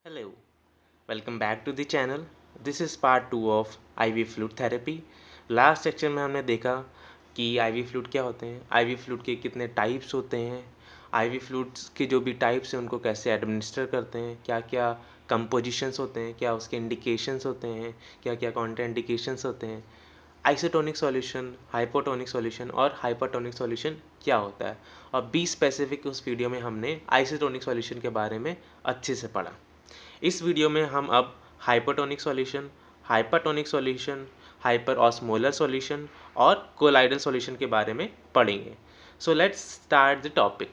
Hello, welcome back to the channel. This is part 2 of IV fluid therapy. Last section में हमने देखा कि IV fluid क्या होते हैं, IV फ्लूइड के कितने टाइप्स होते हैं, IV फ्लूइड्स के जो भी टाइप्स हैं उनको कैसे एडमिनिस्टर करते हैं, क्या क्या कंपोजिशंस होते हैं, क्या उसके इंडिकेशंस होते हैं, क्या क्या कॉन्ट्राइंडिकेशंस होते हैं, आइसोटोनिक सॉल्यूशन, हाइपोटोनिक सॉल्यूशन और हाइपरटोनिक सॉल्यूशन क्या होता है। और बी स्पेसिफिक उस वीडियो में हमने आइसोटोनिक सॉल्यूशन के बारे में अच्छे से पढ़ा। इस वीडियो में हम अब hypertonic solution, hypertonic solution, hyper osmolar solution और कोलाइडल सॉल्यूशन के बारे में पढ़ेंगे। So let's start the topic.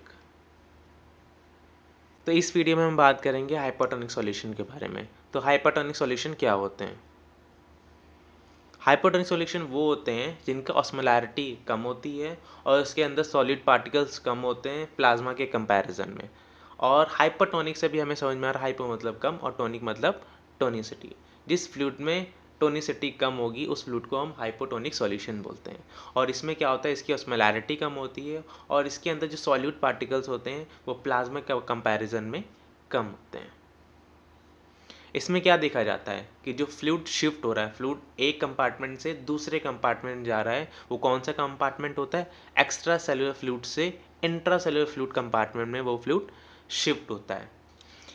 तो इस वीडियो में हम बात करेंगे हाइपरटोनिक सॉल्यूशन के बारे में। तो हाइपरटोनिक सॉल्यूशन क्या होते हैं? हाइपरटोनिक सॉल्यूशन वो होते हैं जिनका ऑस्मोलैरिटी कम होती है और उसके अंदर सॉलिड पार्टिकल्स कम होते हैं प्लाज्मा के कंपैरिजन में। और हाइपरटोनिक से भी हमें समझ में आ रहा है, हाइपो मतलब कम और टोनिक मतलब टोनिसिटी। जिस फ्लूइड में टोनिसिटी कम होगी उस फ्लूइड को हम हाइपोटोनिक सॉल्यूशन बोलते हैं। और इसमें क्या होता है, इसकी ऑस्मोलैरिटी कम होती है और इसके अंदर जो सॉल्यूट पार्टिकल्स होते हैं वो प्लाज्मा के कंपैरिजन में कम होते हैं। इसमें क्या देखा जाता है कि जो फ्लूइड शिफ्ट हो रहा है, फ्लूइड एक कंपार्टमेंट से दूसरे कंपार्टमेंट जा रहा है, वो कौन सा कंपार्टमेंट होता है? एक्स्ट्रा सेलुलर फ्लूइड से इंट्रा सेलुलर फ्लूइड कंपार्टमेंट में वो फ्लूइड शिफ्ट होता है।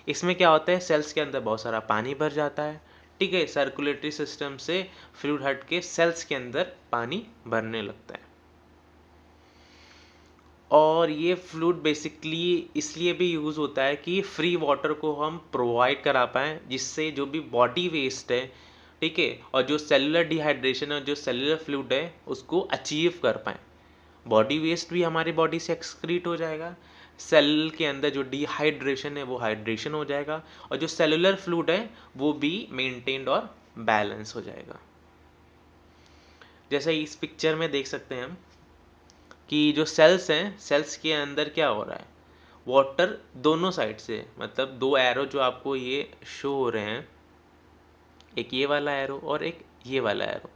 इसमें क्या होता है, सेल्स के अंदर बहुत सारा पानी भर जाता है, ठीक है। सर्कुलेटरी सिस्टम से फ्लूइड हट के सेल्स के अंदर पानी भरने लगता है। और ये फ्लूइड बेसिकली इसलिए भी यूज़ होता है कि फ्री वाटर को हम प्रोवाइड करा पाएँ, जिससे जो भी बॉडी वेस्ट है, ठीक है, और जो सेलुलर डिहाइड्रेशन और जो सेलुलर फ्लूइड है उसको अचीव कर पाएँ। बॉडी वेस्ट भी हमारी बॉडी से एक्सक्रीट हो जाएगा, सेल के अंदर जो डिहाइड्रेशन है वो हाइड्रेशन हो जाएगा और जो सेलुलर फ्लूइड है वो भी मेंटेन्ड और बैलेंस हो जाएगा। जैसे इस पिक्चर में देख सकते हैं हम कि जो सेल्स हैं, सेल्स के अंदर क्या हो रहा है, वाटर दोनों साइड से, मतलब दो एरो जो आपको ये शो हो रहे हैं, एक ये वाला एरो और एक ये वाला एरो,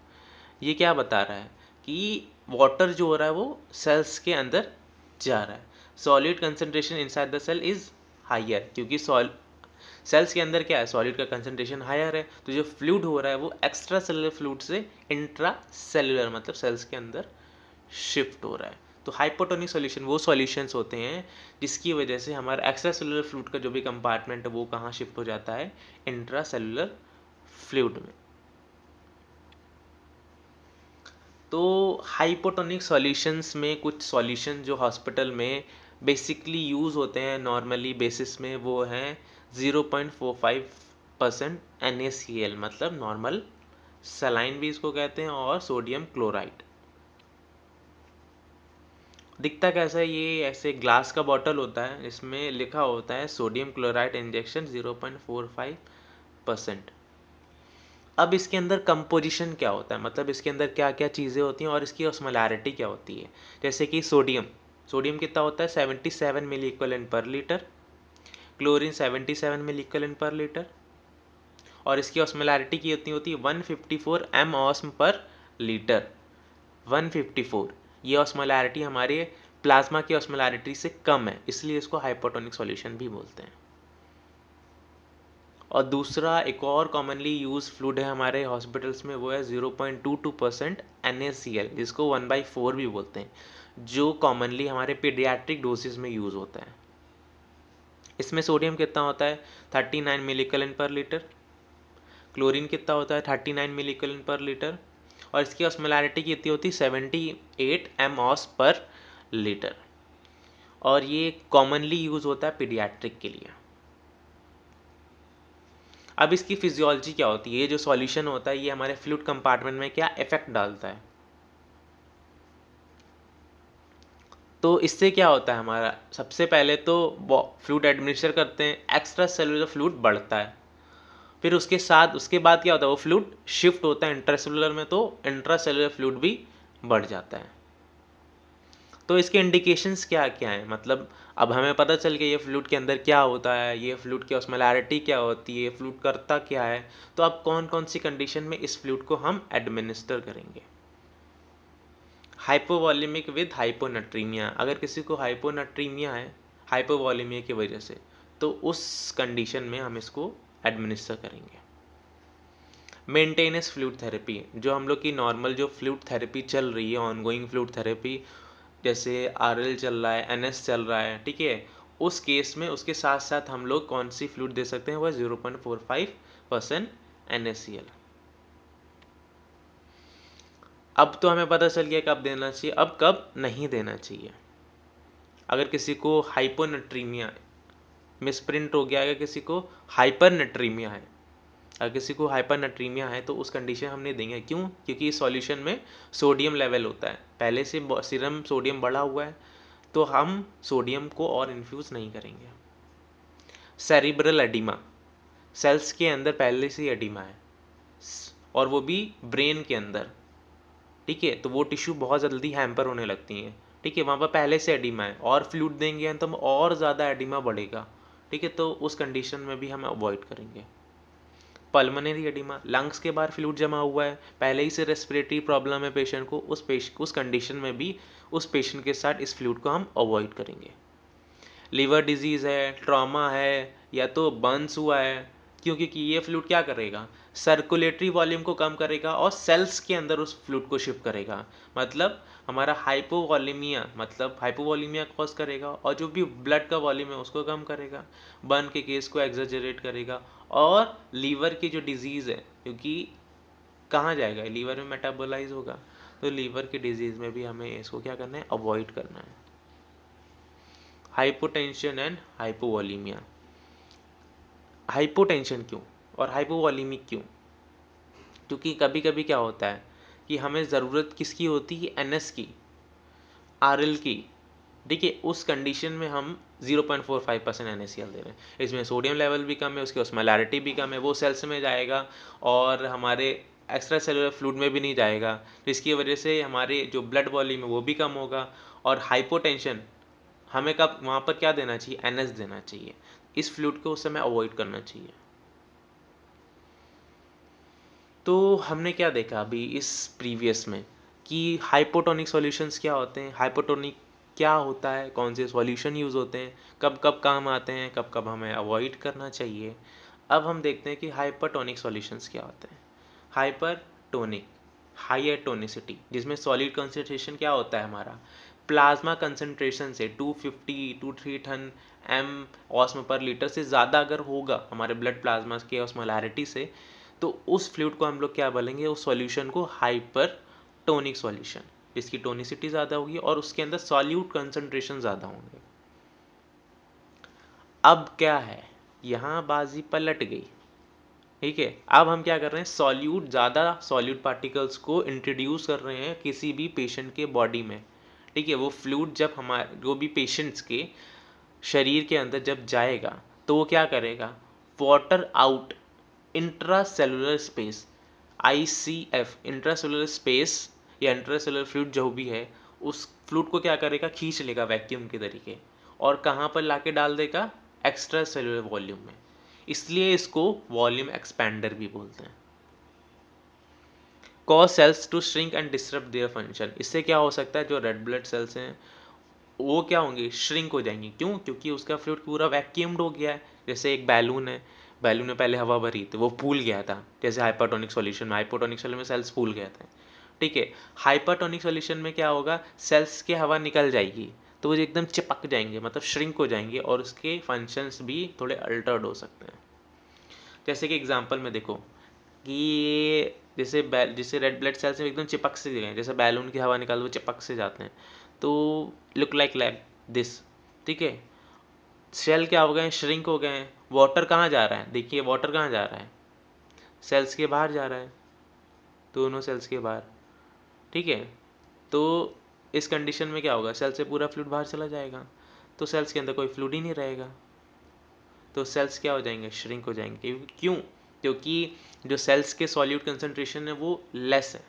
ये क्या बता रहा है कि वाटर जो हो रहा है वो सेल्स के अंदर जा रहा है। Solid concentration inside the cell is higher, क्योंकि सेल्स के अंदर क्या है, सॉलिड का कंसंट्रेशन हायर है, तो जो फ्लूइड हो रहा है वो एक्स्ट्रा सेलुलर फ्लूइड से इंट्रा सेलुलर मतलब सेल्स के अंदर शिफ्ट हो रहा है। तो हाइपोटोनिक सॉल्यूशन वो सॉल्यूशंस होते हैं जिसकी वजह से हमारा एक्स्ट्रा सेलुलर फ्लूइड का जो भी कंपार्टमेंट है वो कहाँ शिफ्ट हो जाता है, इंट्रा सेलुलर फ्लूइड में। तो हाइपोटोनिक सॉल्यूशंस में कुछ सॉल्यूशन जो हॉस्पिटल में बेसिकली यूज़ होते हैं नॉर्मली बेसिस में, वो हैं 0.45% NaCl मतलब नॉर्मल सलाइन भी इसको कहते हैं, और सोडियम क्लोराइड। दिखता कैसा है, ये ऐसे ग्लास का बॉटल होता है, इसमें लिखा होता है सोडियम क्लोराइड इंजेक्शन 0.45%। अब इसके अंदर कंपोजिशन क्या होता है, मतलब इसके अंदर क्या क्या चीज़ें होती हैं और इसकी ऑस्मोलैरिटी क्या होती है। जैसे कि सोडियम, सोडियम कितना होता है 77 मिली इक्वलेंट पर लीटर, क्लोरीन 77 मिली इक्वलेंट पर लीटर, और इसकी ऑस्मोलैरिटी की होती है 154 m ऑस्म पर लीटर। 154, ये ऑस्मोलैरिटी हमारे प्लाज्मा की ऑस्मोलैरिटी से कम है, इसलिए इसको हाइपोटोनिक सॉल्यूशन भी बोलते हैं। और दूसरा एक और कॉमनली यूज फ्लूइड है हमारे हॉस्पिटल्स में, वो है 0.22% NaCl, जिसको 1/4 भी बोलते हैं, जो कॉमनली हमारे पीडियाट्रिक डोसेज में यूज़ होता है। इसमें सोडियम कितना होता है 39 मिलीकलन पर लीटर, क्लोरीन कितना होता है 39 मिलीकलन पर लीटर, और इसकी ऑस्मोलैरिटी कितनी होती है 78 mOs पर लीटर। और ये कॉमनली यूज़ होता है पीडियाट्रिक के लिए। अब इसकी फिजियोलॉजी क्या होती है, ये जो सॉल्यूशन होता है ये हमारे फ्लूइड कंपार्टमेंट में क्या इफेक्ट डालता है। तो इससे क्या होता है, हमारा सबसे पहले तो फ्लूइड एडमिनिस्टर करते हैं, एक्स्ट्रा सेलुलर फ्लूइड बढ़ता है, फिर उसके बाद क्या होता है, वो फ्लूइड शिफ्ट होता है इंट्रासेलुलर में, तो इंट्रासेलुलर फ्लूइड भी बढ़ जाता है। तो इसके इंडिकेशंस क्या क्या हैं, मतलब अब हमें पता चल गया ये फ्लूइड के अंदर क्या होता है, ये फ्लूइड की ऑस्मोलैरिटी क्या होती है, फ्लूइड करता क्या है, तो अब कौन कौन सी कंडीशन में इस फ्लूइड को हम एडमिनिस्टर करेंगे। हाइपोवॉल्यूमिक विद हाइपोनेट्रीमिया, अगर किसी को हाइपोनेट्रीमिया है हाइपोवॉल्यूमिया की वजह से, तो उस कंडीशन में हम इसको एडमिनिस्टर करेंगे। मेंटेनेंस फ्लूइड थेरेपी, जो हम लोग की नॉर्मल जो फ्लूइड थेरेपी चल रही है, ऑनगोइंग फ्लूइड थेरेपी, जैसे आरएल चल रहा है, एनएस चल रहा है, ठीक है, उस केस में उसके साथ साथ हम लोग कौन सी फ्लूइड दे सकते हैं, वह 0.45% NaCl। अब तो हमें पता चल गया कब देना चाहिए, अब कब नहीं देना चाहिए। अगर किसी को हाइपोनेट्रीमिया, मिसप्रिंट हो गया, अगर किसी को हाइपरनेट्रीमिया है, अगर किसी को हाइपरनेट्रीमिया है तो उस कंडीशन हम नहीं देंगे। क्यों? क्योंकि इस सॉल्यूशन में सोडियम लेवल होता है, पहले से सीरम सोडियम बढ़ा हुआ है, तो हम सोडियम को और इन्फ्यूज़ नहीं करेंगे। सेरिब्रल एडिमा, सेल्स के अंदर पहले से ही एडिमा है और वो भी ब्रेन के अंदर, ठीक है, तो वो टिश्यू बहुत जल्दी हैम्पर होने लगती हैं, ठीक है, वहाँ पर पहले से एडिमा है और फ्लूइड देंगे तो और ज़्यादा एडिमा बढ़ेगा, ठीक है, तो उस कंडीशन में भी हम अवॉइड करेंगे। पल्मोनरी एडिमा, लंग्स के बाहर फ्लूइड जमा हुआ है, पहले ही से रेस्पिरेटरी प्रॉब्लम है पेशेंट को, उस कंडीशन में भी उस पेशेंट के साथ इस फ्लूइड को हम अवॉइड करेंगे। लिवर डिजीज़ है, ट्रॉमा है, या तो बर्न्स हुआ है, क्योंकि ये फ्लूइड क्या करेगा, सर्कुलेटरी वॉल्यूम को कम करेगा और सेल्स के अंदर उस फ्लूइड को शिफ्ट करेगा, मतलब हमारा हाइपोवॉलीमिया कॉज करेगा और जो भी ब्लड का वॉल्यूम है उसको कम करेगा, बर्न के केस को एग्जैजरेट करेगा। और लीवर की जो डिजीज़ है, क्योंकि कहाँ जाएगा, लीवर में मेटाबोलाइज होगा, तो लीवर की डिजीज़ में भी हमें इसको क्या करना है, अवॉइड करना है। हाइपोटेंशन एंड हाइपोवॉलीमिया, हाइपोटेंशन क्यों और हाइपोवॉलीमिक क्यों? क्योंकि कभी कभी क्या होता है कि हमें ज़रूरत किसकी होती है, NS की, RL की, ठीक है, उस कंडीशन में हम 0.45% NaCl दे रहे हैं, इसमें सोडियम लेवल भी कम है, उसकी ऑस्मोलैरिटी भी कम है, वो सेल्स में जाएगा और हमारे एक्स्ट्रा सेलुलर फ्लूइड में भी नहीं जाएगा, तो इसकी वजह से हमारे जो ब्लड वॉल्यूम है वो भी कम होगा। और हाइपोटेंशन हमें कब वहाँ पर क्या देना चाहिए, NS देना चाहिए, इस फ्लूइड को उस समय अवॉइड करना चाहिए। तो हमने क्या देखा अभी इस प्रीवियस में कि हाइपोटोनिक सॉल्यूशंस क्या होते हैं, हाइपोटोनिक क्या होता है, कौन से सॉल्यूशन यूज़ होते हैं, कब कब काम आते हैं, कब कब हमें अवॉइड करना चाहिए। अब हम देखते हैं कि हाइपरटोनिक सॉल्यूशंस क्या होते हैं। हाइपरटोनिक, हायर टोनिसिटी, जिसमें सॉलिड कंसंट्रेशन क्या होता है हमारा, प्लाज्मा कंसंट्रेशन से 250 टू 310 एम ऑस्म पर लीटर से ज़्यादा अगर होगा हमारे ब्लड प्लाज्मा के ऑस्मोलैरिटी से, तो उस फ्लूइड को हम लोग क्या बोलेंगे, उस सॉल्यूशन को हाइपरटोनिक सॉल्यूशन, जिसकी टोनिसिटी ज़्यादा होगी और उसके अंदर सॉल्यूट कंसंट्रेशन ज़्यादा होंगे। अब क्या है, यहाँ बाजी पलट गई, ठीक है, अब हम क्या कर रहे हैं, ज़्यादा सॉल्यूट पार्टिकल्स को इंट्रोड्यूस कर रहे हैं किसी भी पेशेंट के बॉडी में, ठीक है, वो फ्लूइड जब हमारे जो भी पेशेंट्स के शरीर के अंदर जब जाएगा तो वो क्या करेगा, water out intracellular space, ICF, intracellular space या इंट्रासेलुलर फ्लूइड जो भी है, उस फ्लूइड को क्या करेगा, खींच लेगा वैक्यूम के तरीके और कहाँ पर लाके डाल देगा, एक्स्ट्रा सेलुलर वॉल्यूम में, इसलिए इसको वॉल्यूम एक्सपेंडर भी बोलते हैं। Cause cells to shrink and disturb their function, इससे क्या हो सकता है, जो रेड ब्लड सेल्स हैं वो क्या होंगे, श्रिंक हो जाएंगी। क्यों? क्योंकि उसका फ्लूइड पूरा वैक्यूम्ड हो गया है। जैसे एक बैलून है, बैलून में पहले हवा भरी थी, वो फूल गया था, जैसे हाइपरटोनिक सॉल्यूशन में, हाइपोटोनिक सॉल्यूशन में सेल्स फूल गए थे, ठीक है। हाइपरटोनिक सॉल्यूशन में क्या होगा, सेल्स की हवा निकल जाएगी तो वो एकदम चिपक जाएंगे, मतलब श्रिंक हो जाएंगे और उसके फंक्शंस भी थोड़े अल्टर्ड हो सकते हैं। जैसे कि एग्जांपल में देखो कि जैसे रेड ब्लड सेल्स में एकदम चिपक से गए, जैसे बैलून की हवा निकाल वो चिपक से जाते हैं, तो लुक लाइक दिस, ठीक है। सेल क्या हो गए, श्रिंक हो गए हैं। वाटर कहाँ जा रहा है, देखिए वाटर कहाँ जा रहा है, सेल्स के बाहर जा रहा है, दोनों सेल्स के बाहर, ठीक है। तो इस कंडीशन में क्या होगा, सेल से पूरा फ्लूइड बाहर चला जाएगा, तो सेल्स के अंदर कोई फ्लूइड ही नहीं रहेगा, तो सेल्स क्या हो जाएंगे, श्रिंक हो जाएंगे। क्यों? क्योंकि जो सेल्स के सॉल्यूट कंसंट्रेशन है वो लेस है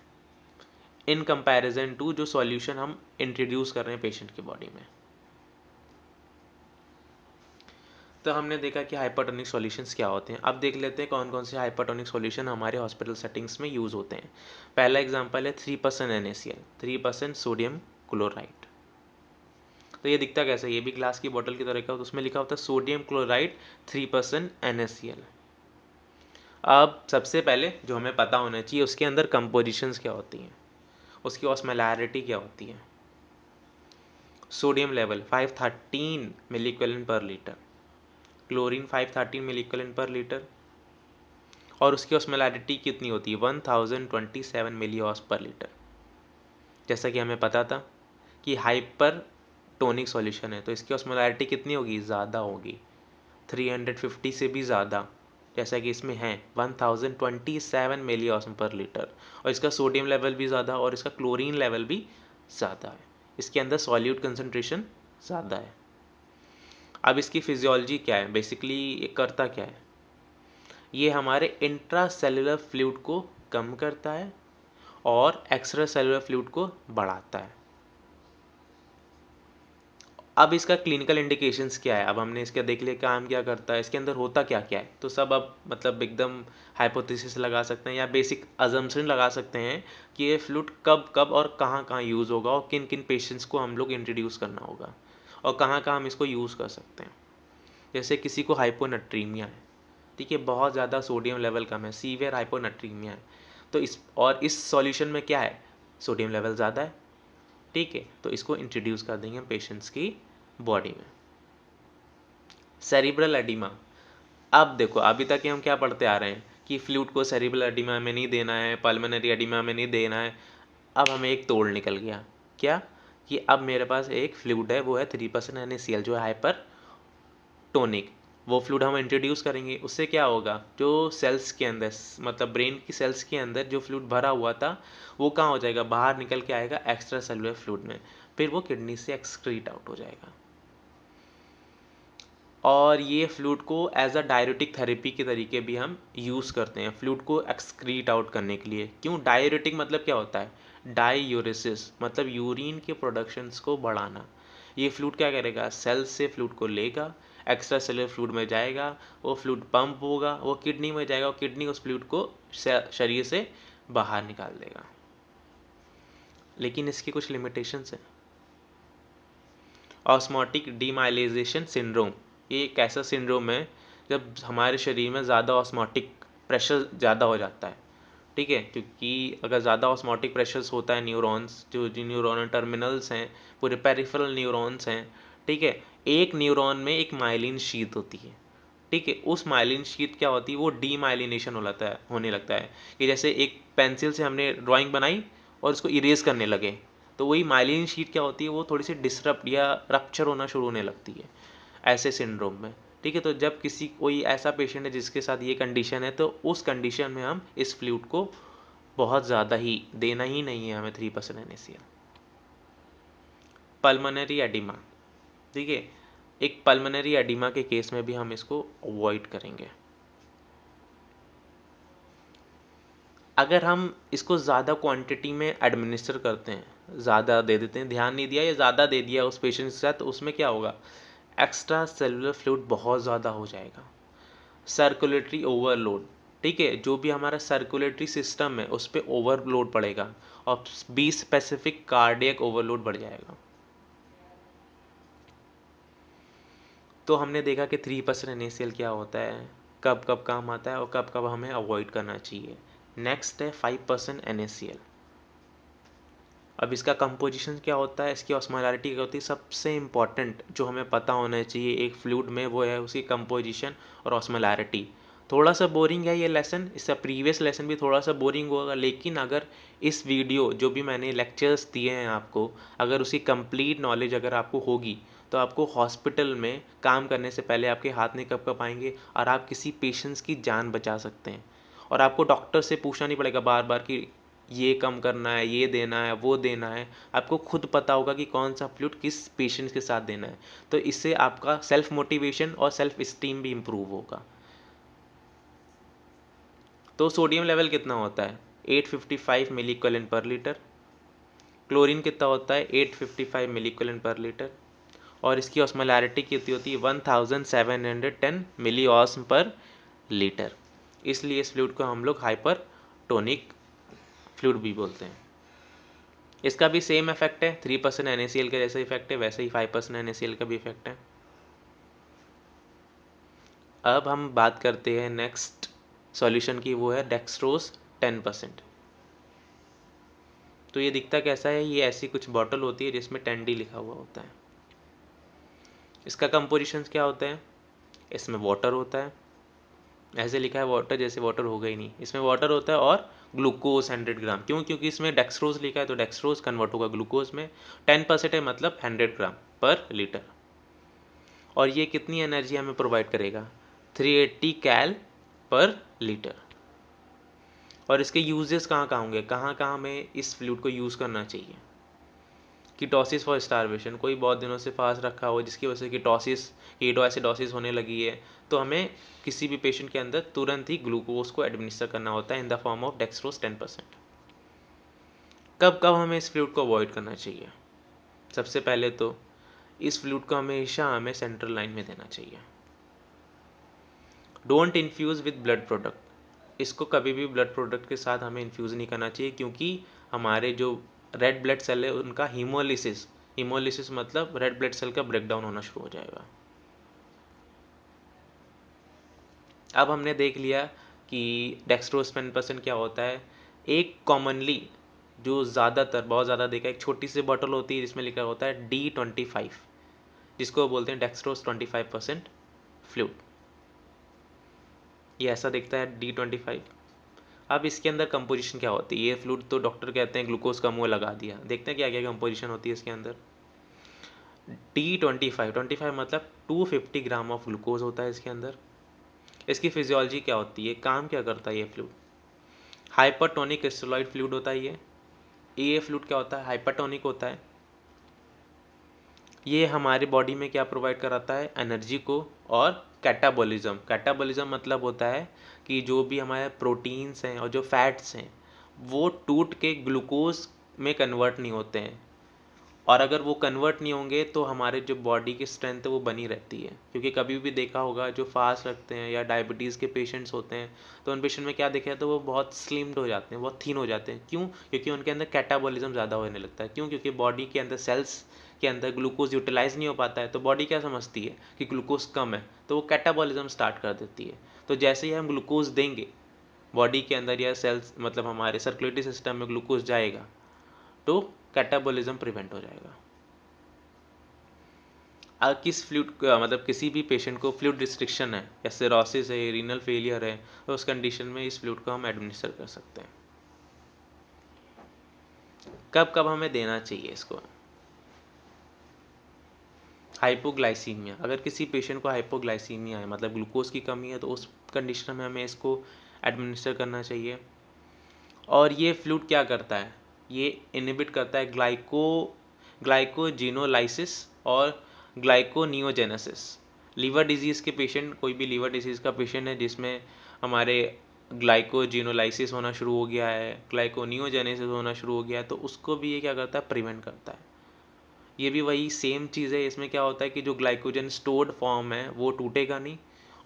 इन कंपैरिजन टू जो सॉल्यूशन हम इंट्रोड्यूस कर रहे हैं पेशेंट की बॉडी में। तो हमने देखा कि हाइपरटोनिक सॉल्यूशंस क्या होते हैं। अब देख लेते हैं कौन कौन से हाइपरटोनिक सॉल्यूशन हमारे हॉस्पिटल सेटिंग्स में यूज़ होते हैं। पहला एग्जांपल है 3% NaCl, 3% सोडियम क्लोराइड। तो ये दिखता कैसा है, ये भी ग्लास की बोतल की तरह का, तो उसमें लिखा होता है सोडियम क्लोराइड 3% NaCl। अब सबसे पहले जो हमें पता होना चाहिए उसके अंदर कंपोजिशंस क्या होती हैं, उसकी ऑस्मोलैरिटी क्या होती है। सोडियम लेवल 513 मिली इक्विवेलेंट पर लीटर, क्लोरीन 513 मिली इक्विवेलेंट पर लीटर, और उसकी ऑस्मोलैरिटी कितनी होती है 1027 मिली ऑस पर लीटर। जैसा कि हमें पता था कि हाइपर टोनिक सॉल्यूशन है तो इसकी ऑस्मोलैरिटी कितनी होगी, ज़्यादा होगी, 350 से भी ज़्यादा, जैसा कि इसमें है 1027 मिली ऑस्म पर लीटर। और इसका सोडियम लेवल भी ज़्यादा और इसका क्लोरीन लेवल भी ज़्यादा है, इसके अंदर सॉल्यूट कंसनट्रेशन ज़्यादा है। अब इसकी फिजियोलॉजी क्या है, बेसिकली ये करता क्या है, ये हमारे इंट्रा सेलुलर फ्लूइड को कम करता है और एक्स्ट्रा सेलुलर फ्लूइड को बढ़ाता है। अब इसका क्लिनिकल इंडिकेशंस क्या है, अब हमने इसका देख लिया काम क्या करता है, इसके अंदर होता क्या क्या है, तो सब अब मतलब एकदम हाइपोथेसिस लगा सकते हैं या बेसिक अजम्पशन लगा सकते हैं कि ये फ्लूइड कब कब और कहाँ कहाँ यूज़ होगा और किन किन पेशेंट्स को हम लोग इंट्रोड्यूस करना होगा और कहाँ कहाँ हम इसको यूज़ कर सकते हैं। जैसे किसी को हाइपोनेट्रीमिया है, ठीक है, बहुत ज़्यादा सोडियम लेवल कम है, सीवियर हाइपोनेट्रीमिया है, तो इस सॉल्यूशन में क्या है, सोडियम लेवल ज़्यादा है, ठीक है, तो इसको इंट्रोड्यूस कर देंगे पेशेंट्स की बॉडी में। सेरिब्रल एडिमा, अब देखो अभी तक हम क्या पढ़ते आ रहे हैं कि फ्लूइड को सेरिब्रल एडिमा में नहीं देना है, पल्मोनरी एडिमा में नहीं देना है। अब हमें एक तोड़ निकल गया, क्या कि अब मेरे पास एक फ्लूइड है, वो है 3% NaCl जो है हाइपर टोनिक, वो फ्लूइड हम इंट्रोड्यूस करेंगे, उससे क्या होगा, जो सेल्स के अंदर मतलब ब्रेन की सेल्स के अंदर जो फ्लूइड भरा हुआ था वो कहाँ हो जाएगा, बाहर निकल के आएगा एक्स्ट्रा सेलुलर फ्लूइड में, फिर वो किडनी से एक्सक्रीट आउट हो जाएगा। और ये फ्लूइड को एज अ डायरेटिक थेरेपी के तरीके भी हम यूज़ करते हैं फ्लूइड को एक्सक्रीट आउट करने के लिए। क्यों डायरेटिक मतलब क्या होता है, डाईयूरेसिस मतलब यूरिन के प्रोडक्शंस को बढ़ाना। ये फ्लूइड क्या करेगा, सेल्स से फ्लूइड को लेगा, एक्स्ट्रा सेलुलर फ्लूइड में जाएगा, वो फ्लूइड पंप होगा, वो किडनी में जाएगा, और किडनी उस फ्लूइड को शरीर से बाहर निकाल देगा। लेकिन इसकी कुछ लिमिटेशंस हैं। ऑस्मोटिक डीमाइलाइजेशन सिंड्रोम, ये एक ऐसा सिंड्रोम है जब हमारे शरीर में ज़्यादा ऑस्मोटिक प्रेशर ज़्यादा हो जाता है, ठीक है, क्योंकि अगर ज़्यादा ऑस्मोटिक प्रेशर्स होता है न्यूरॉन्स जो न्यूरॉन टर्मिनल्स हैं, पूरे पेरिफेरल न्यूरॉन्स हैं, ठीक है, एक न्यूरॉन में एक माइलिन शीथ होती है, ठीक है, उस माइलिन शीथ क्या होती है, वो डीमाइलिनेशन होने लगता है कि जैसे एक पेंसिल से हमने ड्राइंग बनाई और उसको इरेज करने लगे, तो वही माइलिन शीट क्या होती है, वो थोड़ी सी डिसरप्ट या रप्चर होना शुरू होने लगती है ऐसे सिंड्रोम में, ठीक है। तो जब किसी कोई ऐसा पेशेंट है जिसके साथ ये कंडीशन है तो उस कंडीशन में हम इस फ्लूइड को बहुत ज़्यादा ही देना ही नहीं है हमें 3% NaCl। पल्मोनरी एडिमा, ठीक है, एक पल्मोनरी एडिमा के केस में भी हम इसको अवॉइड करेंगे। अगर हम इसको ज़्यादा क्वांटिटी में एडमिनिस्टर करते हैं, ज़्यादा दे देते हैं, ध्यान नहीं दिया या ज़्यादा दे दिया उस पेशेंट के साथ, तो उसमें क्या होगा, एक्स्ट्रा सेलुलर फ्लूइड बहुत ज़्यादा हो जाएगा, सर्कुलेटरी ओवरलोड, ठीक है, जो भी हमारा सर्कुलेटरी सिस्टम है उस पर ओवरलोड पड़ेगा और बी स्पेसिफिक कार्डियक ओवरलोड बढ़ जाएगा। तो हमने देखा कि 3% NaCl क्या होता है, कब कब काम आता है और कब कब हमें अवॉइड करना चाहिए। नेक्स्ट है 5% NaCl। अब इसका कंपोजिशन क्या होता है, इसकी ऑस्मोलैरिटी क्या होती है, सबसे इम्पॉर्टेंट जो हमें पता होना चाहिए एक फ्लूइड में वो है उसकी कंपोजिशन और ऑस्मोलैरिटी। थोड़ा सा बोरिंग है ये लेसन, इसका प्रीवियस लेसन भी थोड़ा सा बोरिंग होगा, लेकिन अगर इस वीडियो जो भी मैंने लेक्चर्स दिए हैं आपको, अगर उसकी कंप्लीट नॉलेज अगर आपको होगी तो आपको हॉस्पिटल में काम करने से पहले आपके हाथ नहीं कँप आएंगे और आप किसी पेशेंट्स की जान बचा सकते हैं। और आपको डॉक्टर से पूछना नहीं पड़ेगा बार बार कि ये कम करना है, ये देना है, वो देना है, आपको खुद पता होगा कि कौन सा फ्लूइड किस पेशेंट के साथ देना है। तो इससे आपका सेल्फ मोटिवेशन और सेल्फ स्टीम भी इम्प्रूव होगा। तो सोडियम लेवल कितना होता है, 855 मिली इक्विवेलेंट पर लीटर। क्लोरीन कितना होता है, 855 मिली इक्विवेलेंट पर लीटर। और इसकी ऑस्मोलैरिटी कितनी होती है, 1710 मिली ऑस्म पर लीटर। इसलिए इस फ्लूइड को हम लोग हाइपरटोनिक फ्लूइड भी बोलते हैं। इसका भी सेम इफेक्ट है, 3% NaCl का जैसा इफेक्ट है वैसे ही 5% NaCl का भी इफेक्ट है। अब हम बात करते हैं नेक्स्ट सॉल्यूशन की वो है डेक्सट्रोज 10%। तो ये दिखता कैसा है, ये ऐसी कुछ बॉटल होती है जिसमें 10D लिखा हुआ होता है। इसका कंपोजिशन क्या होता है, इसमें वाटर होता है, ऐसे लिखा है वाटर, जैसे वाटर होगा ही नहीं, इसमें वाटर होता है और ग्लूकोज 100 ग्राम। क्यों, क्योंकि इसमें डेक्सट्रोज लिखा है तो डेक्सट्रोज कन्वर्ट होगा ग्लूकोज में। 10% है मतलब 100 ग्राम पर लीटर। और ये कितनी एनर्जी हमें प्रोवाइड करेगा, 380 कैल पर लीटर। और इसके यूजेस कहाँ कहाँ होंगे, कहाँ कहाँ हमें इस फ्लूइड को यूज़ करना चाहिए। कीटोसिस फॉर स्टारवेशन, कोई बहुत दिनों से फास्ट रखा हो जिसकी वजह से कीटोएसिडोसिस होने लगी है, तो हमें किसी भी पेशेंट के अंदर तुरंत ही ग्लूकोज को एडमिनिस्टर करना होता है in the form of dextrose 10%। कब कब हमें इस फ्लूइड को अवॉइड करना चाहिए, सबसे पहले तो इस फ्लूइड को हमेशा हमें सेंट्रल लाइन में देना चाहिए। Don't infuse with blood product, इसको कभी भी ब्लड प्रोडक्ट के साथ हमें इन्फ्यूज़ नहीं करना चाहिए, क्योंकि हमारे जो रेड ब्लड सेल है उनका हीमोलिसिस मतलब रेड ब्लड सेल का ब्रेकडाउन होना शुरू हो जाएगा। अब हमने देख लिया कि डेक्सट्रोज 10% क्या होता है। एक कॉमनली जो ज़्यादातर बहुत ज़्यादा देखा, एक छोटी सी बॉटल होती है जिसमें लिखा होता है D25, जिसको बोलते हैं डेक्सट्रोज 25% फ्लूइड। ये ऐसा दिखता है D25। अब इसके अंदर कंपोजिशन क्या होती है, ये फ्लूइड तो डॉक्टर कहते हैं ग्लूकोज का मुँह लगा दिया, देखते हैं क्या क्या कंपोजिशन होती है इसके अंदर। D25 मतलब 250 ग्राम ऑफ ग्लूकोज होता है इसके अंदर। इसकी फिजियोलॉजी क्या होती है, काम क्या करता है ये फ्लूइड, हाइपरटोनिक क्रिस्टलॉइड फ्लूइड होता है ये फ्लूइड क्या होता है, हाइपरटोनिक होता है। ये हमारे बॉडी में क्या प्रोवाइड कराता है, एनर्जी को और कैटाबॉलिज्म मतलब होता है कि जो भी हमारे प्रोटीन्स हैं और जो फैट्स हैं वो टूट के ग्लूकोज में कन्वर्ट नहीं होते हैं, और अगर वो कन्वर्ट नहीं होंगे तो हमारे जो बॉडी की स्ट्रेंथ है वो बनी रहती है। क्योंकि कभी भी देखा होगा जो फास्ट रखते हैं या डायबिटीज़ के पेशेंट्स होते हैं, तो उन पेशेंट में क्या देखा है, तो वो बहुत स्लिम्ड हो जाते हैं, बहुत थीन हो जाते हैं। क्यों, क्योंकि उनके अंदर कैटाबॉलिज्म ज़्यादा होने लगता है। क्यों, क्योंकि बॉडी के अंदर सेल्स के अंदर ग्लूकोज यूटिलाइज नहीं हो पाता है, तो बॉडी क्या समझती है कि ग्लूकोज कम है, तो वो कैटाबॉलिज्म स्टार्ट कर देती है। तो जैसे ही हम ग्लूकोज देंगे बॉडी के अंदर या सेल्स मतलब हमारे सर्कुलेटरी सिस्टम में ग्लूकोज जाएगा तो कैटाबॉलिज्म प्रिवेंट हो जाएगा। किस फ्लूइड मतलब किसी भी पेशेंट को फ्लूइड रिस्ट्रिक्शन है या सिरोसिस है, रीनल फेलियर है, तो उस कंडीशन में इस फ्लूइड को हम एडमिनिस्टर कर सकते हैं। कब कब हमें देना चाहिए इसको, हाइपोग्लाइसीमिया, अगर किसी पेशेंट को हाइपोग्लाइसीमिया है मतलब ग्लूकोज की कमी है, तो उस कंडीशन में हमें इसको एडमिनिस्टर करना चाहिए। और ये फ्लूइड क्या करता है, ये इनहिबिट करता है ग्लाइकोजिनोलाइसिस और ग्लाइकोनियोजेनेसिस। लीवर डिजीज़ के पेशेंट, कोई भी लीवर डिजीज़ का पेशेंट है जिसमें हमारे ग्लाइकोजिनोलाइसिस होना शुरू हो गया है, ग्लाइकोनियोजेनेसिस होना शुरू हो गया है, तो उसको भी ये क्या करता है, प्रिवेंट करता है। ये भी वही सेम चीज़ है, इसमें क्या होता है कि जो ग्लाइकोजन स्टोर्ड फॉर्म है वो टूटेगा नहीं